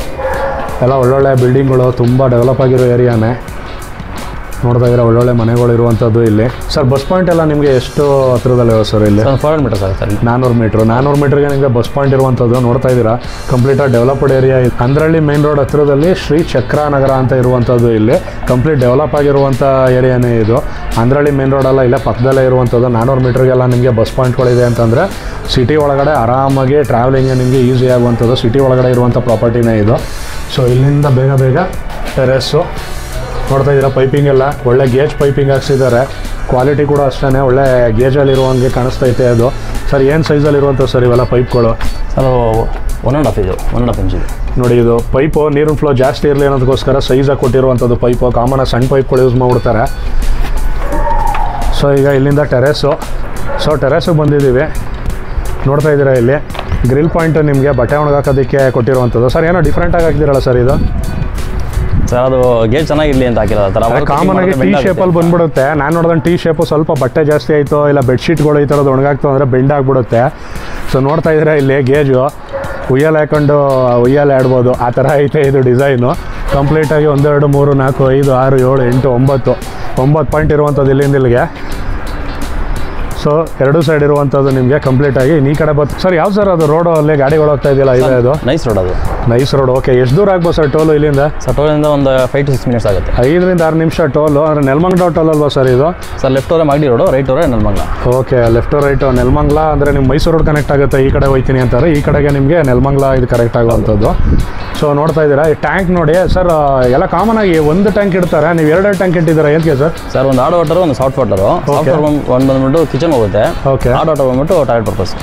ಎಲ್ಲ ಒಳ್ಳೊಳ್ಳೆ ಬಿಲ್ಡಿಂಗ್ಗಳು, ತುಂಬ ಡೆವಲಪ್ ಆಗಿರೋ ಏರಿಯಾನೇ ನೋಡ್ತಾ ಇದ್ದೀರಾ, ಒಳ್ಳೊಳ್ಳೆ ಮನೆಗಳು ಇರುವಂಥದ್ದು ಇಲ್ಲಿ. ಸರ್ ಬಸ್ ಪಾಯಿಂಟ್ ಎಲ್ಲ ನಿಮಗೆ ಎಷ್ಟು ಹತ್ರದಲ್ಲಿವೆ ಸರ್? ಇಲ್ಲಿ 400 ಮೀಟರ್ಸ್ ಆಗುತ್ತೆ. 400 ಮೀಟ್ರಿಗೆ ನಿಮಗೆ ಬಸ್ ಪಾಯಿಂಟ್ ಇರುವಂಥದ್ದು ನೋಡ್ತಾ ಇದ್ದೀರಾ. ಕಂಪ್ಲೀಟಾಗಿ ಡೆವಲಪ್ಡ್ ಏರಿಯಾ ಇದೆ. ಅಂದ್ರಳ್ಳಿ ಮೇನ್ ರೋಡ್ ಹತ್ರದಲ್ಲಿ ಶ್ರೀ ಚಕ್ರಾನಗರ ಅಂತ ಇರುವಂಥದ್ದು. ಇಲ್ಲಿ ಕಂಪ್ಲೀಟ್ ಡೆವಲಪ್ ಆಗಿರುವಂಥ ಏರಿಯಾನೇ ಇದು. ಅಂದ್ರಳ್ಳಿ ಮೇನ್ ರೋಡಲ್ಲ, ಇಲ್ಲೇ ಪಕ್ಕದಲ್ಲೇ ಇರುವಂಥದ್ದು. 400 ಮೀಟ್ರಿಗೆಲ್ಲ ನಿಮಗೆ ಬಸ್ ಪಾಯಿಂಟ್ಗಳಿದೆ ಅಂತಂದರೆ ಸಿಟಿ ಒಳಗಡೆ ಆರಾಮಾಗಿ ಟ್ರಾವೆಲಿಂಗ್ಗೆ ನಿಮಗೆ ಈಸಿ ಆಗುವಂಥದ್ದು. ಸಿಟಿ ಒಳಗಡೆ ಇರುವಂಥ ಪ್ರಾಪರ್ಟಿನೇ ಇದು. ಸೊ ಇಲ್ಲಿಂದ ಬೇಗ ಟೆರೆಸ್ಸು ನೋಡ್ತಾ ಇದ್ದೀರಾ. ಪೈಪಿಂಗ್ ಎಲ್ಲ ಒಳ್ಳೆ ಗೇಜ್ ಪೈಪಿಂಗ್ ಹಾಕ್ಸಿದ್ದಾರೆ. ಕ್ವಾಲಿಟಿ ಕೂಡ ಅಷ್ಟೇ ಒಳ್ಳೆ ಗೇಜಲ್ಲಿರುವಂಗೆ ಕಾಣಿಸ್ತೈತೆ ಅದು. ಸರ್ ಏನು ಸೈಜಲ್ಲಿರುವಂಥ ಸರ್ ಇವೆಲ್ಲ ಪೈಪ್ಗಳು? ಸರ್ 1.5 ಇಂಚ್ ನೋಡಿ, ಇದು ಪೈಪು ನೀರಿನ ಫ್ಲೋ ಜಾಸ್ತಿ ಇರಲಿ ಅನ್ನೋದಕ್ಕೋಸ್ಕರ ಸೈಜಾಗಿ ಕೊಟ್ಟಿರುವಂಥದ್ದು ಪೈಪು. ಕಾಮನಾಗಿ ಸಣ್ಣ ಪೈಪ್ಗಳು ಯೂಸ್ ಮಾಡಿಬಿಡ್ತಾರೆ. ಸೊ ಈಗ ಇಲ್ಲಿಂದ ಟೆರೆಸ್ಸು. ಸೊ ಟೆರೆಸ್ಸಿಗೆ ಬಂದಿದ್ದೀವಿ. ನೋಡ್ತಾ ಇದ್ದೀರಾ ಇಲ್ಲಿ ಗ್ರಿಲ್ ಪಾಯಿಂಟು ನಿಮಗೆ ಬಟ್ಟೆ ಒಣಗಾಕೋದಕ್ಕೆ ಕೊಟ್ಟಿರುವಂಥದ್ದು. ಸರ್ ಏನೋ ಡಿಫ್ರೆಂಟಾಗಿ ಹಾಕಿದ್ದೀರಲ್ಲ ಸರ್ ಇದು? ಸರ್ ಅದು ಗೇಜ್ ಚೆನ್ನಾಗಿರಲಿ ಅಂತ ಹಾಕಿರೋ ಥರ. ಕಾಮನ್ ಆಗಿ T ಶೇಪಲ್ಲಿ ಬಂದ್ಬಿಡುತ್ತೆ. ನಾನು ನೋಡಿದ್ರೆ T ಶೇಪು ಸ್ವಲ್ಪ ಬಟ್ಟೆ ಜಾಸ್ತಿ ಆಯಿತು, ಇಲ್ಲ ಬೆಡ್ಶೀಟ್ಗಳು ಈ ಥರದ್ದು ಒಣಗಾಗ್ತು ಅಂದರೆ ಬೆಂಡ್ ಆಗಿಬಿಡುತ್ತೆ. ಸೊ ನೋಡ್ತಾ ಇದ್ದೀರಾ ಇಲ್ಲಿ ಗೇಜು ಉಯ್ಯಾಲೆ ಹಾಕೊಂಡು ಉಯ್ಯಾಲೆ ಆಡ್ಬೋದು, ಆ ಥರ ಐತೆ ಇದು ಡಿಸೈನು. ಕಂಪ್ಲೀಟಾಗಿ 1 2 3 4 5 6 7 8 9 ಪಾಯಿಂಟ್ ಇರುವಂಥದ್ದು ಇಲ್ಲಿಂದ ಇಲ್ಲಿಗೆ. ಸೊ 2 ಸೈಡ್ ಇರುವಂಥದ್ದು ನಿಮಗೆ ಕಂಪ್ಲೀಟಾಗಿ ಈ ಕಡೆ ಬರ್ತದೆ. ಸರ್ ಯಾವ ಸರ್ ಅದು ರೋಡು ಅಲ್ಲಿ ಗಾಡಿಗಳು ಹೋಗ್ತಾ ಇದೆಯಲ್ಲ ಇದೆ ಅದು? ನೈಸ್ ರೋಡ್ ಅದು. Nice road. ಓಕೆ, ಎಷ್ಟು ದೂರ ಆಗ್ಬೋದು ಸರ್ ಟೋಲು ಇಲ್ಲಿಂದ? ಸರ್ ಟೋಲಿಂದ ಒಂದು 5 to 6 ಮಿನಿಟ್ಸ್ ಆಗುತ್ತೆ. 5 ರಿಂದ 6 ನಿಮಿಷ ಟೋಲು. ಅಂದರೆ ನೆಲಮಂಗಲ ಟೋಲ್ ಅಲ್ವಾ ಸರ್ ಇದು? ಸರ್ ಲೆಫ್ಟ್ ಅವರೇ ಮಾಗಡಿ ರೋಡು, ರೈಟ್ ಅವರೇ Nelamangala. Okay, left right Nelamangala ಅಂದರೆ ನಿಮ್ಮ ಮೈಸೂರು ರೋಡ್ ಕನೆಕ್ಟ್ ಆಗುತ್ತೆ. ಈ ಕಡೆ ಹೋಗ್ತೀನಿ ಅಂತಾರೆ, ಈ ಕಡೆಗೆ ನಿಮಗೆ ನೆಲಮಂಗಲ ಇದು ಕರೆಕ್ಟ್ ಆಗುವಂಥದ್ದು. ಸೊ ನೋಡ್ತಾ ಇದ್ದೀರಾ ಈ ಟ್ಯಾಂಕ್ ನೋಡಿ ಸರ್. ಎಲ್ಲ ಕಾಮನ್ ಆಗಿ ಒಂದು ಟ್ಯಾಂಕ್ ಇಡ್ತಾರೆ, ನೀವು 2 ಟ್ಯಾಂಕ್ ಇಟ್ಟಿದ್ದೀರಾ ಏನಕ್ಕೆ ಸರ್? ಸರ್ ಒಂದು ಹಾರ್ಡ್ ವಾಟರ್, ಒಂದು ಸಾಫ್ಟ್ ವಾಟರು. ಸಾಫ್ಟ್ ವಾಟರ್ ಒಂದು ಬಂದ್ಬಿಟ್ಟು ಕಿಚನ್ ಹೋಗುತ್ತೆ. ಓಕೆ. ಹಾರ್ಡ್ ವಾಟರ್ ಬಂದ್ಬಿಟ್ಟು ಟಾಯ್ಲೆಟ್ ಪರ್ಪಸ್.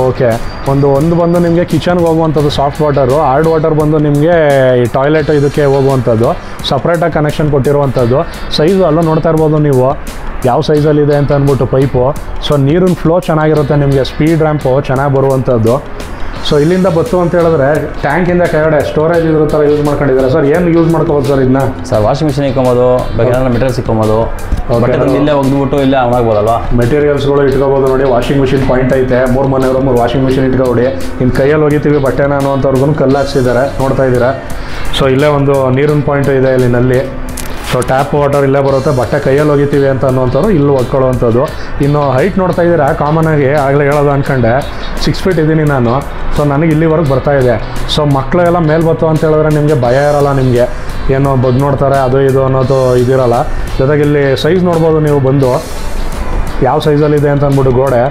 ಓಕೆ, ಒಂದು ಬಂದು ನಿಮಗೆ ಕಿಚನ್ಗೆ ಹೋಗುವಂಥದ್ದು ಸಾಫ್ಟ್ ವಾಟರು. ಹಾರ್ಡ್ ವಾಟರ್ ಬಂದು ನಿಮಗೆ ಈ ಟಾಯ್ಲೆಟ್ ಇದಕ್ಕೆ ಹೋಗುವಂಥದ್ದು. ಸಪ್ರೇಟಾಗಿ ಕನೆಕ್ಷನ್ ಕೊಟ್ಟಿರುವಂಥದ್ದು. ಸೈಜು ಅಲ್ಲೂ ನೋಡ್ತಾ ಇರ್ಬೋದು ನೀವು ಯಾವ ಸೈಜಲ್ಲಿದೆ ಅಂತ ಅಂದ್ಬಿಟ್ಟು ಪೈಪು. ಸೊ ನೀರಿನ ಫ್ಲೋ ಚೆನ್ನಾಗಿರುತ್ತೆ ನಿಮಗೆ, ಸ್ಪೀಡ್ ರ್ಯಾಂಪು ಚೆನ್ನಾಗಿ ಬರುವಂಥದ್ದು. ಸೊ ಇಲ್ಲಿಂದ ಬತ್ತು ಅಂತ ಹೇಳಿದ್ರೆ ಟ್ಯಾಂಕಿಂದ ಕೆಳಗಡೆ ಸ್ಟೋರೇಜ್ ಇದ್ರ ಥರ ಯೂಸ್ ಮಾಡ್ಕೊಂಡಿದ್ದಾರೆ ಸರ್. ಏನು ಯೂಸ್ ಮಾಡ್ಕೋಬೋದು ಸರ್ ಇದನ್ನ? ಸರ್ ವಾಷಿಂಗ್ ಮಿಷಿನ್ ಇಕ್ಕೊಬೋದು, ಬೇಕಾದ್ರೆ ಮೆಟೀರಿಯಲ್ಸ್ ಇಕ್ಕೊಬೋದು. ಬಟ್ಟೆ ಇಲ್ಲೇ ಒಗ್ದುಬಿಟ್ಟು ಇಲ್ಲೇ ಅವನಾಗ್ಬೋದಲ್ವಾ, ಮೆಟೀರಿಯಲ್ಸ್ಗಳು ಇಟ್ಕೋಬೋದು. ನೋಡಿ ವಾಷಿಂಗ್ ಮಿಷಿನ್ ಪಾಯಿಂಟ್ ಐತೆ, 3 ಮನೆಯವರು 3 ವಾಷಿಂಗ್ ಮಿಷಿನ್ ಇಟ್ಕೊಬಿಡಿ. ಇನ್ನು ಕೈಯಲ್ಲಿ ಹೋಗಿತೀವಿ ಬಟ್ಟೆ ನಾನು ಅಂತವ್ರಿಗೂ ಕಲ್ಲು ಹಾಕ್ಸಿದ್ದಾರೆ ನೋಡ್ತಾ ಇದ್ದೀರಾ. ಸೊ ಇಲ್ಲೇ ಒಂದು ನೀರಿನ ಪಾಯಿಂಟು ಇದೆ ಇಲ್ಲಿ ನಲ್ಲಿ. ಸೊ ಟ್ಯಾಪ್ ವಾಟರ್ ಇಲ್ಲೇ ಬರುತ್ತೆ, ಬಟ್ಟೆ ಕೈಯಲ್ಲಿ ಹೋಗಿತೀವಿ ಅಂತ ಅನ್ನುವಂಥವ್ರು ಇಲ್ಲಿ ಒಗ್ಕೊಳ್ಳುವಂಥದ್ದು. ಇನ್ನು ಹೈಟ್ ನೋಡ್ತಾ ಇದ್ದೀರಾ, ಕಾಮನಾಗಿ ಆಗಲೇ ಹೇಳೋದು ಅಂದ್ಕೊಂಡೆ 6 ಫೀಟ್ ಇದ್ದೀನಿ ನಾನು. ಸೊ ನನಗೆ ಇಲ್ಲಿವರೆಗೆ ಬರ್ತಾಯಿದೆ. ಸೊ ಮಕ್ಕಳೆಲ್ಲ ಮೇಲೆ ಬತ್ತು ಅಂತ ಹೇಳಿದ್ರೆ ನಿಮಗೆ ಭಯ ಇರೋಲ್ಲ, ನಿಮಗೆ ಏನೋ ಬಗ್ ನೋಡ್ತಾರೆ ಅದು ಇದು ಅನ್ನೋದು ಇದಿರಲ್ಲ. ಜೊತೆಗೆ ಇಲ್ಲಿ ಸೈಜ್ ನೋಡ್ಬೋದು ನೀವು ಬಂದು ಯಾವ ಸೈಜಲ್ಲಿದೆ ಅಂತ ಅಂದ್ಬಿಟ್ಟು. ಗೋಡೆ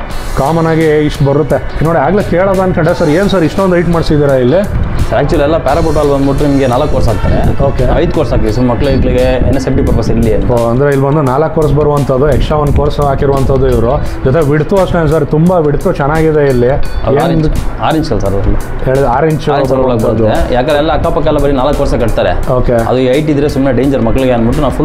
ಕಾಮನಾಗಿ ಇಷ್ಟು ಬರುತ್ತೆ ನೋಡಿ. ಆಗಲೇ ಕೇಳೋದು ಅಂದ್ಕೊಂಡೆ ಸರ್ ಏನು ಸರ್ ಇಷ್ಟೊಂದು ಹೈಟ್ ಮಾಡಿಸಿದ್ದೀರಾ ಇಲ್ಲಿ? ಸರ್ ಆ್ಯಕ್ಚುಲಿ ಎಲ್ಲ ಪ್ಯಾರಾಬೋಟಾಲ್ ಬಂದ್ಬಿಟ್ಟು ನಿಮಗೆ 4 ಕೋರ್ಸ್ ಆಗ್ತಾರೆ. ಓಕೆ, 5 ಕೋರ್ಸ್ ಹಾಕಿ ಸುಮ್ಮನೆ ಮಕ್ಕಳಿಗೆ ಏನೋ ಸೇಫ್ಟಿ ಪರ್ಪಸ್ ಇರಲಿ ಅಂತ. ಅಂದರೆ ಇಲ್ಲಿ ಬಂದು 4 ಕೋರ್ಸ್ ಬರುವಂಥದ್ದು, ಎಕ್ಸ್ಟ್ರಾ 1 ಕೋರ್ಸ್ ಹಾಕಿರುವಂಥದ್ದು ಇವರು. ಜೊತೆ ಬಿಡ್ತು ಅಷ್ಟೇ ಸರ್, ತುಂಬ ಬಿಡ್ತು ಚೆನ್ನಾಗಿದೆ ಇಲ್ಲಿ. 6 ಇಂಚ್ ಸರ್ ಹೇಳಿದ 6 ಇಂಚ್ ಬರುತ್ತೆ. ಯಾಕಂದ್ರೆ ಎಲ್ಲ ಅಕ್ಕಪಕ್ಕ ಎಲ್ಲ ಬರೀ 4 ಕೋರ್ಸ್ ಕಟ್ತಾರೆ. ಓಕೆ, ಅದು 8 ಇದ್ರೆ ಸುಮ್ಮನೆ ಡೇಂಜರ್ ಮಕ್ಕಳಿಗೆ ಅಂದ್ಬಿಟ್ಟು ನಾವು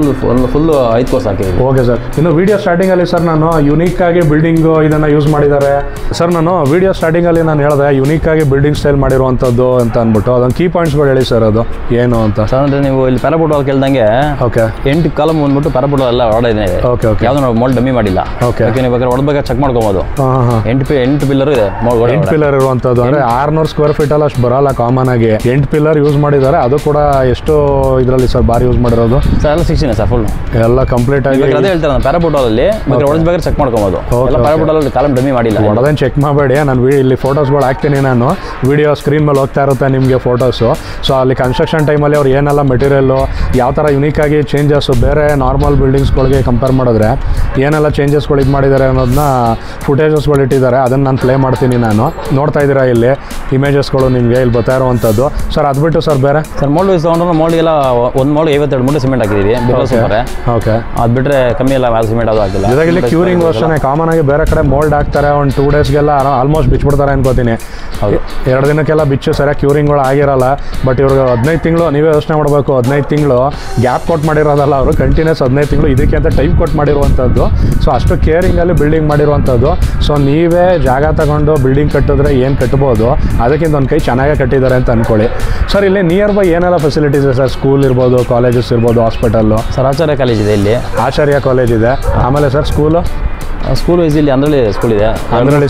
ಫುಲ್ 5 ಕೋರ್ಸ್ ಹಾಕಿದ್ದೀವಿ. Okay sir. ಇನ್ನು ವಿಡಿಯೋ ಸ್ಟಾರ್ಟಿಂಗಲ್ಲಿ ಸರ್ ನಾನು ಯುನೀಕ್ ಆಗಿ ಬಿಲ್ಡಿಂಗು ಇದನ್ನು ಯೂಸ್ ಮಾಡಿದ್ದಾರೆ ಸರ್. ನಾನು ವಿಡಿಯೋ ಸ್ಟಾರ್ಟಿಂಗಲ್ಲಿ ನಾನು ಹೇಳಿದೆ ಯುನೀಕ್ ಆಗಿ ಬಿಲ್ಡಿಂಗ್ ಸ್ಟೈಲ್ ಮಾಡಿರುವಂಥದ್ದು ಅಂತ ಅಂದ್ಬಿಟ್ಟು. ಅದೊಂದು ಕೀ ಪಾಯಿಂಟ್ಸ್ಗಳು ಹೇಳಿ ಸರ್, ಅದು ಏನು ಅಂತ ಸರ್? ಅಂದರೆ ನೀವು ಇಲ್ಲಿ ಪ್ಯಾರಾಬೋಟಾಲ್ ಕೇಳ್ದಂಗೆ ಓಕೆ 8 ಕಾಲಮ್ ಬಂದ್ಬಿಟ್ಟು ಪ್ಯಾರಾಬೋಟಾಲ್ ಎಲ್ಲ ಹೊರಡಿದೆ. ಓಕೆ ಓಕೆ, ಯಾವ್ದು ನಾವು ಮೋಲ್ಡ್ ಡಮ್ಮಿ ಮಾಡಿಲ್ಲ. ಓಕೆ, ನೀವು ಬೇಕಾದ್ರೆ ಹೊಡೆದಾಗ ಚೆಕ್ ಮಾಡ್ಕೊಬೋದು. 8 ಪಿಲ್ಲರ್ ಇದೆ, 8 ಪಿಲ್ಲರ್ ಇರುವಂಥದ್ದು. ಅಂದರೆ 600 ಸ್ಕ್ವೇರ್ ಫೀಟ್ ಅಲ್ಲ ಅಷ್ಟು ಬರಲ್ಲ ಕಾಮನ್ ಆಗಿ. 8 ಪಿಲ್ಲರ್ ಯೂಸ್ ಮಾಡಿದ್ದಾರೆ. ಅದು ಕೂಡ ಎಷ್ಟು ಇದರಲ್ಲಿ ಸರ್ ಬಾರಿ ಯೂಸ್ ಮಾಡಿರೋದು ಸರ್? ಎಲ್ಲ 16 ಸರ್ ಫುಲ್ ಎಲ್ಲ ಕಂಪ್ಲೀಟ್ ಆಗಿ. ಅದೇ ಹೇಳ್ತಾರೆ ನಾನು ಪ್ಯಾರಾಬೋಟಾಲಲ್ಲಿ ಹೊಡೆದ್ಬೇಕಾದ್ರೆ ಚೆಕ್ ಮಾಡ್ಕೊಬೋದು. ಎಲ್ಲ ಪ್ಯಾರಾಬೋಟಾಲಲ್ಲಿ ಕಾಲಮ್ ಡಮ್ಮಿ ಮಾಡಿಲ್ಲ. ಹೊಡೆದೇನು ಚೆಕ್ ಮಾಡಬೇಡಿ, ನಾನು ಇಲ್ಲಿ ಫೋಟೋಸ್ಗಳು ಹಾಕ್ತೀನಿ. ನಾನು ವಿಡಿಯೋ ಸ್ಕ್ರೀನ್ ಮೇಲೆ ಹೋಗ್ತಾ ಇರುತ್ತೆ ನಿಮಗೆ ಫೋಟೋಸು. ಸೊ ಅಲ್ಲಿ ಕನ್ಸ್ಟ್ರಕ್ಷನ್ ಟೈಮಲ್ಲಿ ಅವ್ರು ಏನೆಲ್ಲ ಮೆಟೀರಿಯಲ್ಲು ಯಾವ ಥರ ಯುನೀಕಾಗಿ ಚೇಂಜಸ್ಸು ಬೇರೆ ನಾರ್ಮಲ್ ಬಿಲ್ಡಿಂಗ್ಸ್ಗಳಿಗೆ ಕಂಪೇರ್ ಮಾಡಿದ್ರೆ ಏನೆಲ್ಲ ಚೇಂಜಸ್ಗಳು ಇದು ಮಾಡಿದ್ದಾರೆ ಅನ್ನೋದನ್ನ ಫುಟೇಜಸ್ಗಳು ಇಟ್ಟಿದ್ದಾರೆ. ಅದನ್ನು ನಾನು ಪ್ಲೇ ಮಾಡ್ತೀನಿ. ನಾನು ನೋಡ್ತಾ ಇದ್ದೀರಾ ಇಲ್ಲಿ ಇಮೇಜಸ್ಗಳು ನಿಮಗೆ ಇಲ್ಲಿ ಬರ್ತಾ ಇರುವಂಥದ್ದು. ಸರ್ ಅದು ಬಿಟ್ಟು ಸರ್ ಬೇರೆ ಸರ್ ಮೋಲ್ಡ್ ಯೂಸ್ ತೊಗೊಂಡ್ರೆ ಮೋಲ್ಡ್ಗೆಲ್ಲ ಒಂದು ಮೋಲ್ಡ್ 52 ಮೂಟೆ ಸಿಮೆಂಟ್ ಹಾಕಿದ್ದೀವಿ. ಓಕೆ, ಅದು ಬಿಟ್ಟರೆ ಕಮ್ಮಿ ಎಲ್ಲ ಸಿಮೆಂಟ್ ಅದು ಹಾಕಿಲ್ಲ. ಜೊತೆಗೆ ಇಲ್ಲಿ ಕ್ಯೂರಿಂಗ್ ವರ್ಷನೇ ಕಾಮನ್ ಆಗಿ ಬೇರೆ ಕಡೆ ಮೋಲ್ಡ್ ಹಾಕ್ತಾರೆ, ಒಂದು 2 ಡೇಸ್ಗೆಲ್ಲ ಆಲ್ಮೋಸ್ಟ್ ಬಿಚ್ಚಿಬಿಡ್ತಾರೆ ಅನ್ಕೋತೀನಿ. 2 ದಿನಕ್ಕೆಲ್ಲ ಬಿಚ್ಚು ಸರಿಯಾಗಿ ಕ್ಯೂರಿಂಗ್ ತಿಂಗಳು ಆಗಿರಲ್ಲ. ಬಟ್ ಇವ್ರಿಗೆ 15 ತಿಂಗಳು ನೀವೇ ಯೋಚನೆ ಮಾಡಬೇಕು. 15 ತಿಂಗಳು ಗ್ಯಾಪ್ ಕೊಟ್ಟು ಮಾಡಿರೋದಲ್ಲ, ಅವರು ಕಂಟಿನ್ಯೂಸ್ 15 ತಿಂಗಳು ಇದಕ್ಕೆ ಅಂತ ಟೈಮ್ ಕೊಟ್ಟು ಮಾಡಿರುವಂಥದ್ದು. ಸೊ ಅಷ್ಟು ಕೇರಿಂಗಲ್ಲಿ ಬಿಲ್ಡಿಂಗ್ ಮಾಡಿರುವಂಥದ್ದು. ಸೊ ನೀವೇ ಜಾಗ ತಗೊಂಡು ಬಿಲ್ಡಿಂಗ್ ಕಟ್ಟಿದ್ರೆ ಏನು ಕಟ್ಬೋದು, ಅದಕ್ಕಿಂತ ಒಂದು ಕೈ ಚೆನ್ನಾಗೇ ಕಟ್ಟಿದ್ದಾರೆ ಅಂತ ಅಂದ್ಕೊಳ್ಳಿ. ಸರ್ ಇಲ್ಲಿ ನಿಯರ್ ಬೈ ಏನೆಲ್ಲ ಫೆಸಿಲಿಟೀಸ್ ಇದೆ ಸರ್? ಸ್ಕೂಲ್ ಇರ್ಬೋದು, ಕಾಲೇಜಸ್ ಇರ್ಬೋದು, ಹಾಸ್ಪಿಟಲ್ಲು. ಸರ್ ಆಚಾರ್ಯ ಕಾಲೇಜ್ ಇದೆ ಇಲ್ಲಿ. ಆಚಾರ್ಯ ಕಾಲೇಜ್ ಇದೆ. ಆಮೇಲೆ ಸರ್ ಸ್ಕೂಲ್ ವೈಸ್ ಇಲ್ಲಿ ಅಂದ್ರಲ್ಲಿ ಸ್ಕೂಲ್ ಇದೆ.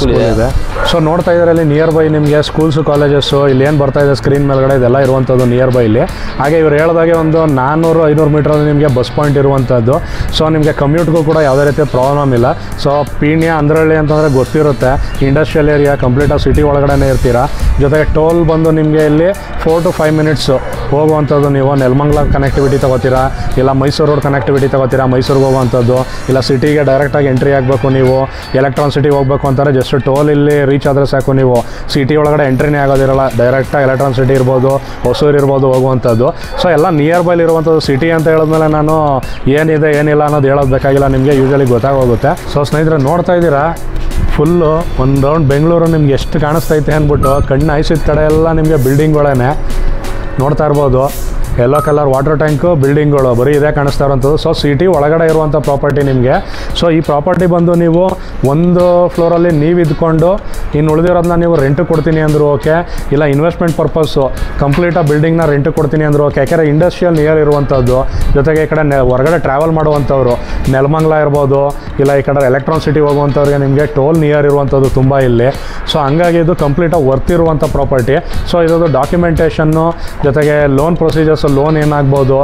ಸ್ಕೂಲ್ ಇದೆ. ಸೊ ನೋಡ್ತಾ ಇದ್ದಾರೆ ಇಲ್ಲಿ ನಿಯರ್ ಬೈ ನಿಮಗೆ ಸ್ಕೂಲ್ಸು, ಕಾಲೇಜಸ್ಸು ಇಲ್ಲಿ ಏನು ಬರ್ತಾ ಇದೆ ಸ್ಕ್ರೀನ್ ಮೇಲ್ಗಡೆ ಇದೆಲ್ಲ ಇರುವಂಥದ್ದು ನಿಯರ್ ಬೈ ಇಲ್ಲಿ. ಹಾಗೆ ಇವ್ರು ಹೇಳಿದಾಗೆ ಒಂದು 400-500 ಮೀಟ್ರಲ್ಲಿ ನಿಮಗೆ ಬಸ್ ಪಾಯಿಂಟ್ ಇರುವಂಥದ್ದು. ಸೊ ನಿಮಗೆ ಕಮ್ಯೂಟ್ಗೂ ಕೂಡ ಯಾವುದೇ ರೀತಿಯ ಪ್ರಾಬ್ಲಮ್ ಇಲ್ಲ. ಸೊ ಪೀಣ್ಯ ಅಂದ್ರಳ್ಳಿ ಅಂತಂದರೆ ಗೊತ್ತಿರುತ್ತೆ, ಇಂಡಸ್ಟ್ರಿಯಲ್ ಏರಿಯಾ ಕಂಪ್ಲೀಟಾಗಿ ಸಿಟಿ ಒಳಗಡೆ ಇರ್ತೀರಾ. ಜೊತೆಗೆ ಟೋಲ್ ಬಂದು ನಿಮಗೆ ಇಲ್ಲಿ 4 to 5 ಮಿನಿಟ್ಸು ಹೋಗುವಂಥದ್ದು. ನೀವು ನೆಲಮಂಗಲ ಕನೆಕ್ಟಿವಿಟಿ ತೊಗೋತೀರಾ, ಇಲ್ಲ ಮೈಸೂರು ರೋಡ್ ಕನೆಕ್ಟಿವಿಟಿ ತೊಗೋತೀರಾ, ಮೈಸೂರಿಗೆ ಹೋಗುವಂಥದ್ದು, ಇಲ್ಲ ಸಿಟಿಗೆ ಡೈರೆಕ್ಟಾಗಿ ಎಂಟ್ರಿ ಆಗಬೇಕು, ನೀವು ಎಲೆಕ್ಟ್ರಾನ್ ಸಿಟಿಗೆ ಹೋಗಬೇಕು ಅಂತಾರೆ ಜಸ್ಟ್ ಟೋಲ್ ಇಲ್ಲಿ ರೀಚ್ ಆದರೆ ಸಾಕು. ನೀವು ಸಿಟಿ ಒಳಗಡೆ ಎಂಟ್ರಿನೇ ಆಗೋದಿರಲ್ಲ, ಡೈರೆಕ್ಟಾಗಿ ಎಲೆಕ್ಟ್ರಾನ್ ಸಿಟಿ ಇರ್ಬೋದು, ಹೊಸೂರು ಇರ್ಬೋದು ಹೋಗುವಂಥದ್ದು. ಸೊ ಎಲ್ಲ ನಿಯರ್ ಬೈಲಿ ಇರುವಂಥದ್ದು. ಸಿಟಿ ಅಂತ ಹೇಳಿದ್ಮೇಲೆ ನಾನು ಏನಿದೆ ಏನಿಲ್ಲ ಅನ್ನೋದು ಹೇಳೋದು ಬೇಕಾಗಿಲ್ಲ, ನಿಮಗೆ ಯೂಶಲಿ ಗೊತ್ತಾಗೋಗುತ್ತೆ. ಸೊ ಸ್ನೇಹಿತರೆ ನೋಡ್ತಾ ಇದ್ದೀರಾ ಫುಲ್ಲು ಒಂದು ರೌಂಡ್ ಬೆಂಗಳೂರು ನಿಮ್ಗೆ ಎಷ್ಟು ಕಾಣಿಸ್ತೈತೆ ಅಂದ್ಬಿಟ್ಟು ಕಣ್ಣು ಐಸಿದ ಕಡೆ ಎಲ್ಲ ನಿಮಗೆ ಬಿಲ್ಡಿಂಗ್ಗಳೇ ನೋಡ್ತಾ ಇರ್ಬೋದು. ಯೆಲ್ಲೋ ಕಲರ್ ವಾಟರ್ ಟ್ಯಾಂಕು, ಬಿಲ್ಡಿಂಗ್ಗಳು ಬರೀ ಇದೇ ಕಾಣಿಸ್ತಾ ಇರೋಂಥದ್ದು. ಸೊ ಸಿಟಿ ಒಳಗಡೆ ಇರುವಂಥ ಪ್ರಾಪರ್ಟಿ ನಿಮಗೆ. ಸೊ ಈ ಪ್ರಾಪರ್ಟಿ ಬಂದು ನೀವು ಒಂದು ಫ್ಲೋರಲ್ಲಿ ನೀವು ಇದ್ಕೊಂಡು ಇನ್ನು ಉಳಿದಿರೋದನ್ನ ನೀವು ರೆಂಟ್ ಕೊಡ್ತೀನಿ ಅಂದರು ಓಕೆ, ಇಲ್ಲ ಇನ್ವೆಸ್ಟ್ಮೆಂಟ್ ಪರ್ಪಸ್ಸು ಕಂಪ್ಲೀಟಾಗಿ ಬಿಲ್ಡಿಂಗ್ನ ರೆಂಟ್ ಕೊಡ್ತೀನಿ ಅಂದರು ಓಕೆ. ಯಾಕೆಂದರೆ ಇಂಡಸ್ಟ್ರಿಯಲ್ ನಿಯರ್ ಇರುವಂಥದ್ದು, ಜೊತೆಗೆ ಈ ಕಡೆ ಹೊರಗಡೆ ಟ್ರಾವೆಲ್ ಮಾಡುವಂಥವ್ರು ನೆಲಮಂಗಲ ಇರ್ಬೋದು, ಇಲ್ಲ ಈ ಕಡೆ ಎಲೆಕ್ಟ್ರಾನ್ ಸಿಟಿ ಹೋಗುವಂಥವ್ರಿಗೆ ನಿಮಗೆ ಟೋಲ್ ನಿಯರ್ ಇರುವಂಥದ್ದು ತುಂಬ ಇಲ್ಲಿ. ಸೊ ಹಂಗಾಗಿ ಇದು ಕಂಪ್ಲೀಟಾಗಿ ವರ್ತ್ ಇರುವಂಥ ಪ್ರಾಪರ್ಟಿ. ಸೊ ಇದು ಡಾಕ್ಯುಮೆಂಟೇಷನ್ನು, ಜೊತೆಗೆ ಲೋನ್ ಪ್ರೊಸೀಜರ್ಸ್, ಲೋನ್ ಏನಾಗ್ಬೋದು,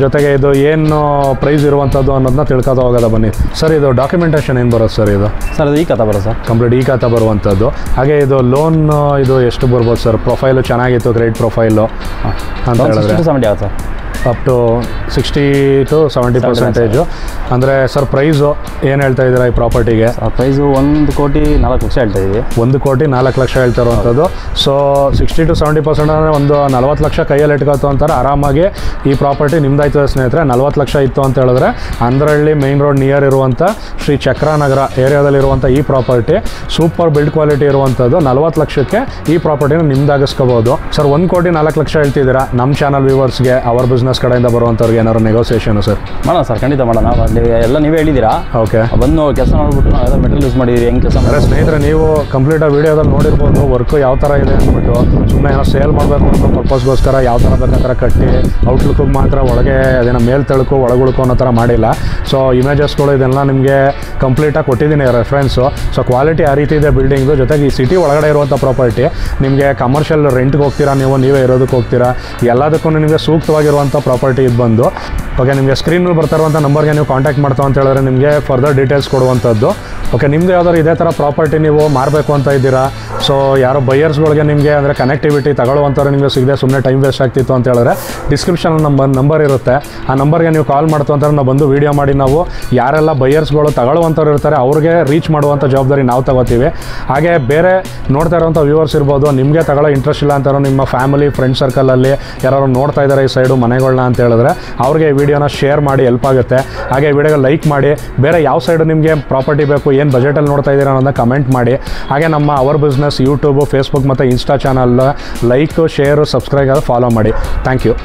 ಜೊತೆಗೆ ಇದು ಏನು ಪ್ರೈಸ್ ಇರುವಂಥದ್ದು ಅನ್ನೋದನ್ನ ತಿಳ್ಕೊತಾ ಹೋಗೋದ ಬನ್ನಿ. ಸರ್ ಇದು ಡಾಕ್ಯುಮೆಂಟೇಷನ್ ಏನು ಬರುತ್ತೆ ಸರ್? ಇದು ಸರ್ ಈ ಖಾತಾ ಬರೋದು ಸರ್, ಕಂಪ್ಲೀಟ್ ಈ ಖಾತಾ ಬರುವಂಥದ್ದು. ಹಾಗೆ ಇದು ಲೋನ್ ಇದು ಎಷ್ಟು ಬರ್ಬೋದು ಸರ್? ಪ್ರೊಫೈಲು ಚೆನ್ನಾಗಿತ್ತು, ಕ್ರೆಡಿಟ್ ಪ್ರೊಫೈಲು ಅಂತ ಹೇಳಿದ್ರೆ 70 ಆಗುತ್ತೆ ಸರ್. ಅಪ್ ಟು 60 to 70% ಅಂದರೆ ಸರ್ ಪ್ರೈಸು ಏನು ಹೇಳ್ತಾ ಇದ್ದೀರಾ ಈ ಪ್ರಾಪರ್ಟಿಗೆ? ಪ್ರೈಸು 1,04,00,000 ಹೇಳ್ತಾ ಇದ್ದೀವಿ. 1,04,00,000 ಹೇಳ್ತಾ ಇರುವಂಥದ್ದು. ಸೊ 60 to 70% ಅಂದರೆ ಒಂದು 40 ಲಕ್ಷ ಕೈಯಲ್ಲಿ ಇಟ್ಕೊತು ಅಂತಾರೆ ಆರಾಮಾಗಿ. ಈ ಪ್ರಾಪರ್ಟಿ ನಿಮ್ದಾಯ್ತದೆ ಸ್ನೇಹಿತರೆ. 40 ಲಕ್ಷ ಇತ್ತು ಅಂತ ಹೇಳಿದ್ರೆ ಅಂದ್ರಳ್ಳಿ ಮೇನ್ ರೋಡ್ ನಿಯರ್ ಇರುವಂಥ ಶ್ರೀ ಚಕ್ರಾನಗರ ಏರಿಯಾದಲ್ಲಿರುವಂಥ ಈ ಪ್ರಾಪರ್ಟಿ ಸೂಪರ್ ಬಿಲ್ಡ್ ಕ್ವಾಲಿಟಿ ಇರುವಂಥದ್ದು. 40 ಲಕ್ಷಕ್ಕೆ ಈ ಪ್ರಾಪರ್ಟಿನ ನಿಮ್ದಾಗಿಸ್ಕೋಬೋದು. ಸರ್ 1,04,00,000 ಹೇಳ್ತಿದ್ದೀರಾ. ನಮ್ಮ ಚಾನಲ್ ವ್ಯೂವರ್ಸ್ಗೆ ಅವರ್ ಬಿಸ್ನೆಸ್ ಕಡೆಯಿಂದ ಬರುವಂಥವ್ರಿಗೆ ಏನಾದ್ರು ನೆಗೋಸಿಯೇಷನು ಸರ್? ಮಾಡೋಣ ಸರ್, ಖಂಡಿತ ಮಾಡೋಣ. ಎಲ್ಲ ನೀವೇ ಹೇಳಿದ್ದೀರಾ. ಓಕೆ, ಬಂದು ಕೆಲಸ ಮಾಡಿಬಿಟ್ಟು ನಾವು ಯಾವ್ದು ಮೆಟೀರಿಯಲ್ ಯೂಸ್ ಮಾಡಿದ್ದೀವಿ, ಹೆಂಗೆ ಕೆಲಸ ಅಂದರೆ ಸ್ನೇಹಿತರೆ ನೀವು ಕಂಪ್ಲೀಟಾಗಿ ವೀಡಿಯೋದಲ್ಲಿ ನೋಡಿರ್ಬೋದು ವರ್ಕು ಯಾವ ಥರ ಇದೆ ಅಂದ್ಬಿಟ್ಟು. ಸುಮ್ಮನೆ ಏನೋ ಸೇಲ್ ಮಾಡಬೇಕು ಅನ್ನೋ ಪರ್ಪಸ್ಗೋಸ್ಕರ ಯಾವ ಥರ ಬೇಕಂತ ಕಟ್ಟಿ ಔಟ್ಲುಕ್ಕಿಗೆ ಮಾತ್ರ ಒಳಗೆ ಅದೇನೋ ಮೇಲ್ ತಳ್ಕು ಒಳಗುಳ್ಕೊ ಅನ್ನೋ ಥರ ಮಾಡಿಲ್ಲ. ಸೊ ಇಮೇಜಸ್ಗಳು ಇದೆಲ್ಲ ನಿಮಗೆ ಕಂಪ್ಲೀಟಾಗಿ ಕೊಟ್ಟಿದ್ದೀನಿ ರೆಫರೆನ್ಸು. ಸೊ ಕ್ವಾಲಿಟಿ ಆ ರೀತಿ ಇದೆ ಬಿಲ್ಡಿಂಗ್ದು. ಜೊತೆಗೆ ಈ ಸಿಟಿ ಒಳಗಡೆ ಇರುವಂಥ ಪ್ರಾಪರ್ಟಿ ನಿಮಗೆ ಕಮರ್ಷಿಯಲ್ ರೆಂಟ್ಗೆ ಹೋಗ್ತೀರಾ, ನೀವೇ ಇರೋದಕ್ಕೆ ಹೋಗ್ತೀರಾ, ಎಲ್ಲದಕ್ಕೂ ನಿಮಗೆ ಸೂಕ್ತವಾಗಿರುವಂಥ ಪ್ರಾಪರ್ಟಿ ಇದು ಬಂದು. ಓಕೆ, ನಿಮಗೆ ಸ್ಕ್ರೀನ್ ಮೇಲೆ ಬರ್ತಾ ಇರುವಂಥ ನಂಬರ್ಗೆ ನೀವು ಕಾಂಟ್ಯಾಕ್ಟ್ ಮಾಡ್ತಾ ಅಂತ ಹೇಳಿದ್ರೆ ನಿಮಗೆ ಫರ್ದರ್ ಡೀಟೇಲ್ಸ್ ಕೊಡುವಂಥದ್ದು. ಓಕೆ, ನಿಮ್ಮದು ಯಾವ್ದಾದ್ರು ಇದೇ ಥರ ಪ್ರಾಪರ್ಟಿ ನೀವು ಮಾರಬೇಕು ಅಂತ ಇದ್ದೀರಾ, ಸೊ ಯಾರೋ ಬೈಯರ್ಸ್ಗಳಿಗೆ ನಿಮಗೆ ಅಂದರೆ ಕನೆಕ್ಟಿವಿಟಿ ತಗೊಳ್ಳುವಂಥವ್ರು ನಿಮಗೆ ಸಿಗದೆ ಸುಮ್ಮನೆ ಟೈಮ್ ವೇಸ್ಟ್ ಆಗ್ತಿತ್ತು ಅಂತ ಹೇಳಿದ್ರೆ ಡಿಸ್ಕ್ರಿಪ್ಷನ್ ನಂಬರ್ ಇರುತ್ತೆ. ಆ ನಂಬರ್ಗೆ ನೀವು ಕಾಲ್ ಮಾಡ್ತು ಅಂತಾರೆ ನಾವು ಬಂದು ವೀಡಿಯೋ ಮಾಡಿ ನಾವು ಯಾರೆಲ್ಲ ಬೈಯರ್ಸ್ಗಳು ತಗೊಳ್ಳುವಂಥವ್ರು ಇರ್ತಾರೆ ಅವ್ರಿಗೆ ರೀಚ್ ಮಾಡುವಂಥ ಜವಾಬ್ದಾರಿ ನಾವು ತಗೋತೀವಿ. ಹಾಗೆ ಬೇರೆ ನೋಡ್ತಾ ಇರೋವಂಥ ವ್ಯೂವರ್ಸ್ ಇರ್ಬೋದು, ನಿಮಗೆ ತಗೊಳ್ಳೋ ಇಂಟ್ರೆಸ್ಟ್ ಇಲ್ಲ ಅಂತಾರೋ ನಿಮ್ಮ ಫ್ಯಾಮಿಲಿ ಫ್ರೆಂಡ್ ಸರ್ಕಲಲ್ಲಿ ಯಾರು ನೋಡ್ತಾ ಇದ್ದಾರೆ ಈ ಸೈಡು ಮನೆಗಳನ್ನ ಅಂತ ಹೇಳಿದ್ರೆ ಅವ್ರಿಗೆ ಈ ವಿಡಿಯೋನ ಶೇರ್ ಮಾಡಿ ಹೆಲ್ಪ್ ಆಗುತ್ತೆ. ಹಾಗೆ ಈ ವಿಡಿಯೋಗೆ ಲೈಕ್ ಮಾಡಿ. ಬೇರೆ ಯಾವ ಸೈಡು ನಿಮಗೆ ಪ್ರಾಪರ್ಟಿ ಬೇಕು, ಏನು ಬಜೆಟಲ್ಲಿ ನೋಡ್ತಾ ಇದ್ದೀರಾ ಅನ್ನೋದನ್ನ ಕಮೆಂಟ್ ಮಾಡಿ. ಹಾಗೆ ನಮ್ಮ ಅವರ್ ಬಿಸ್ನೆಸ್ ಯೂಟ್ಯೂಬು, ಫೇಸ್ಬುಕ್ ಮತ್ತು Insta channel like, share, subscribe follow ಮಾಡಿ. Thank you.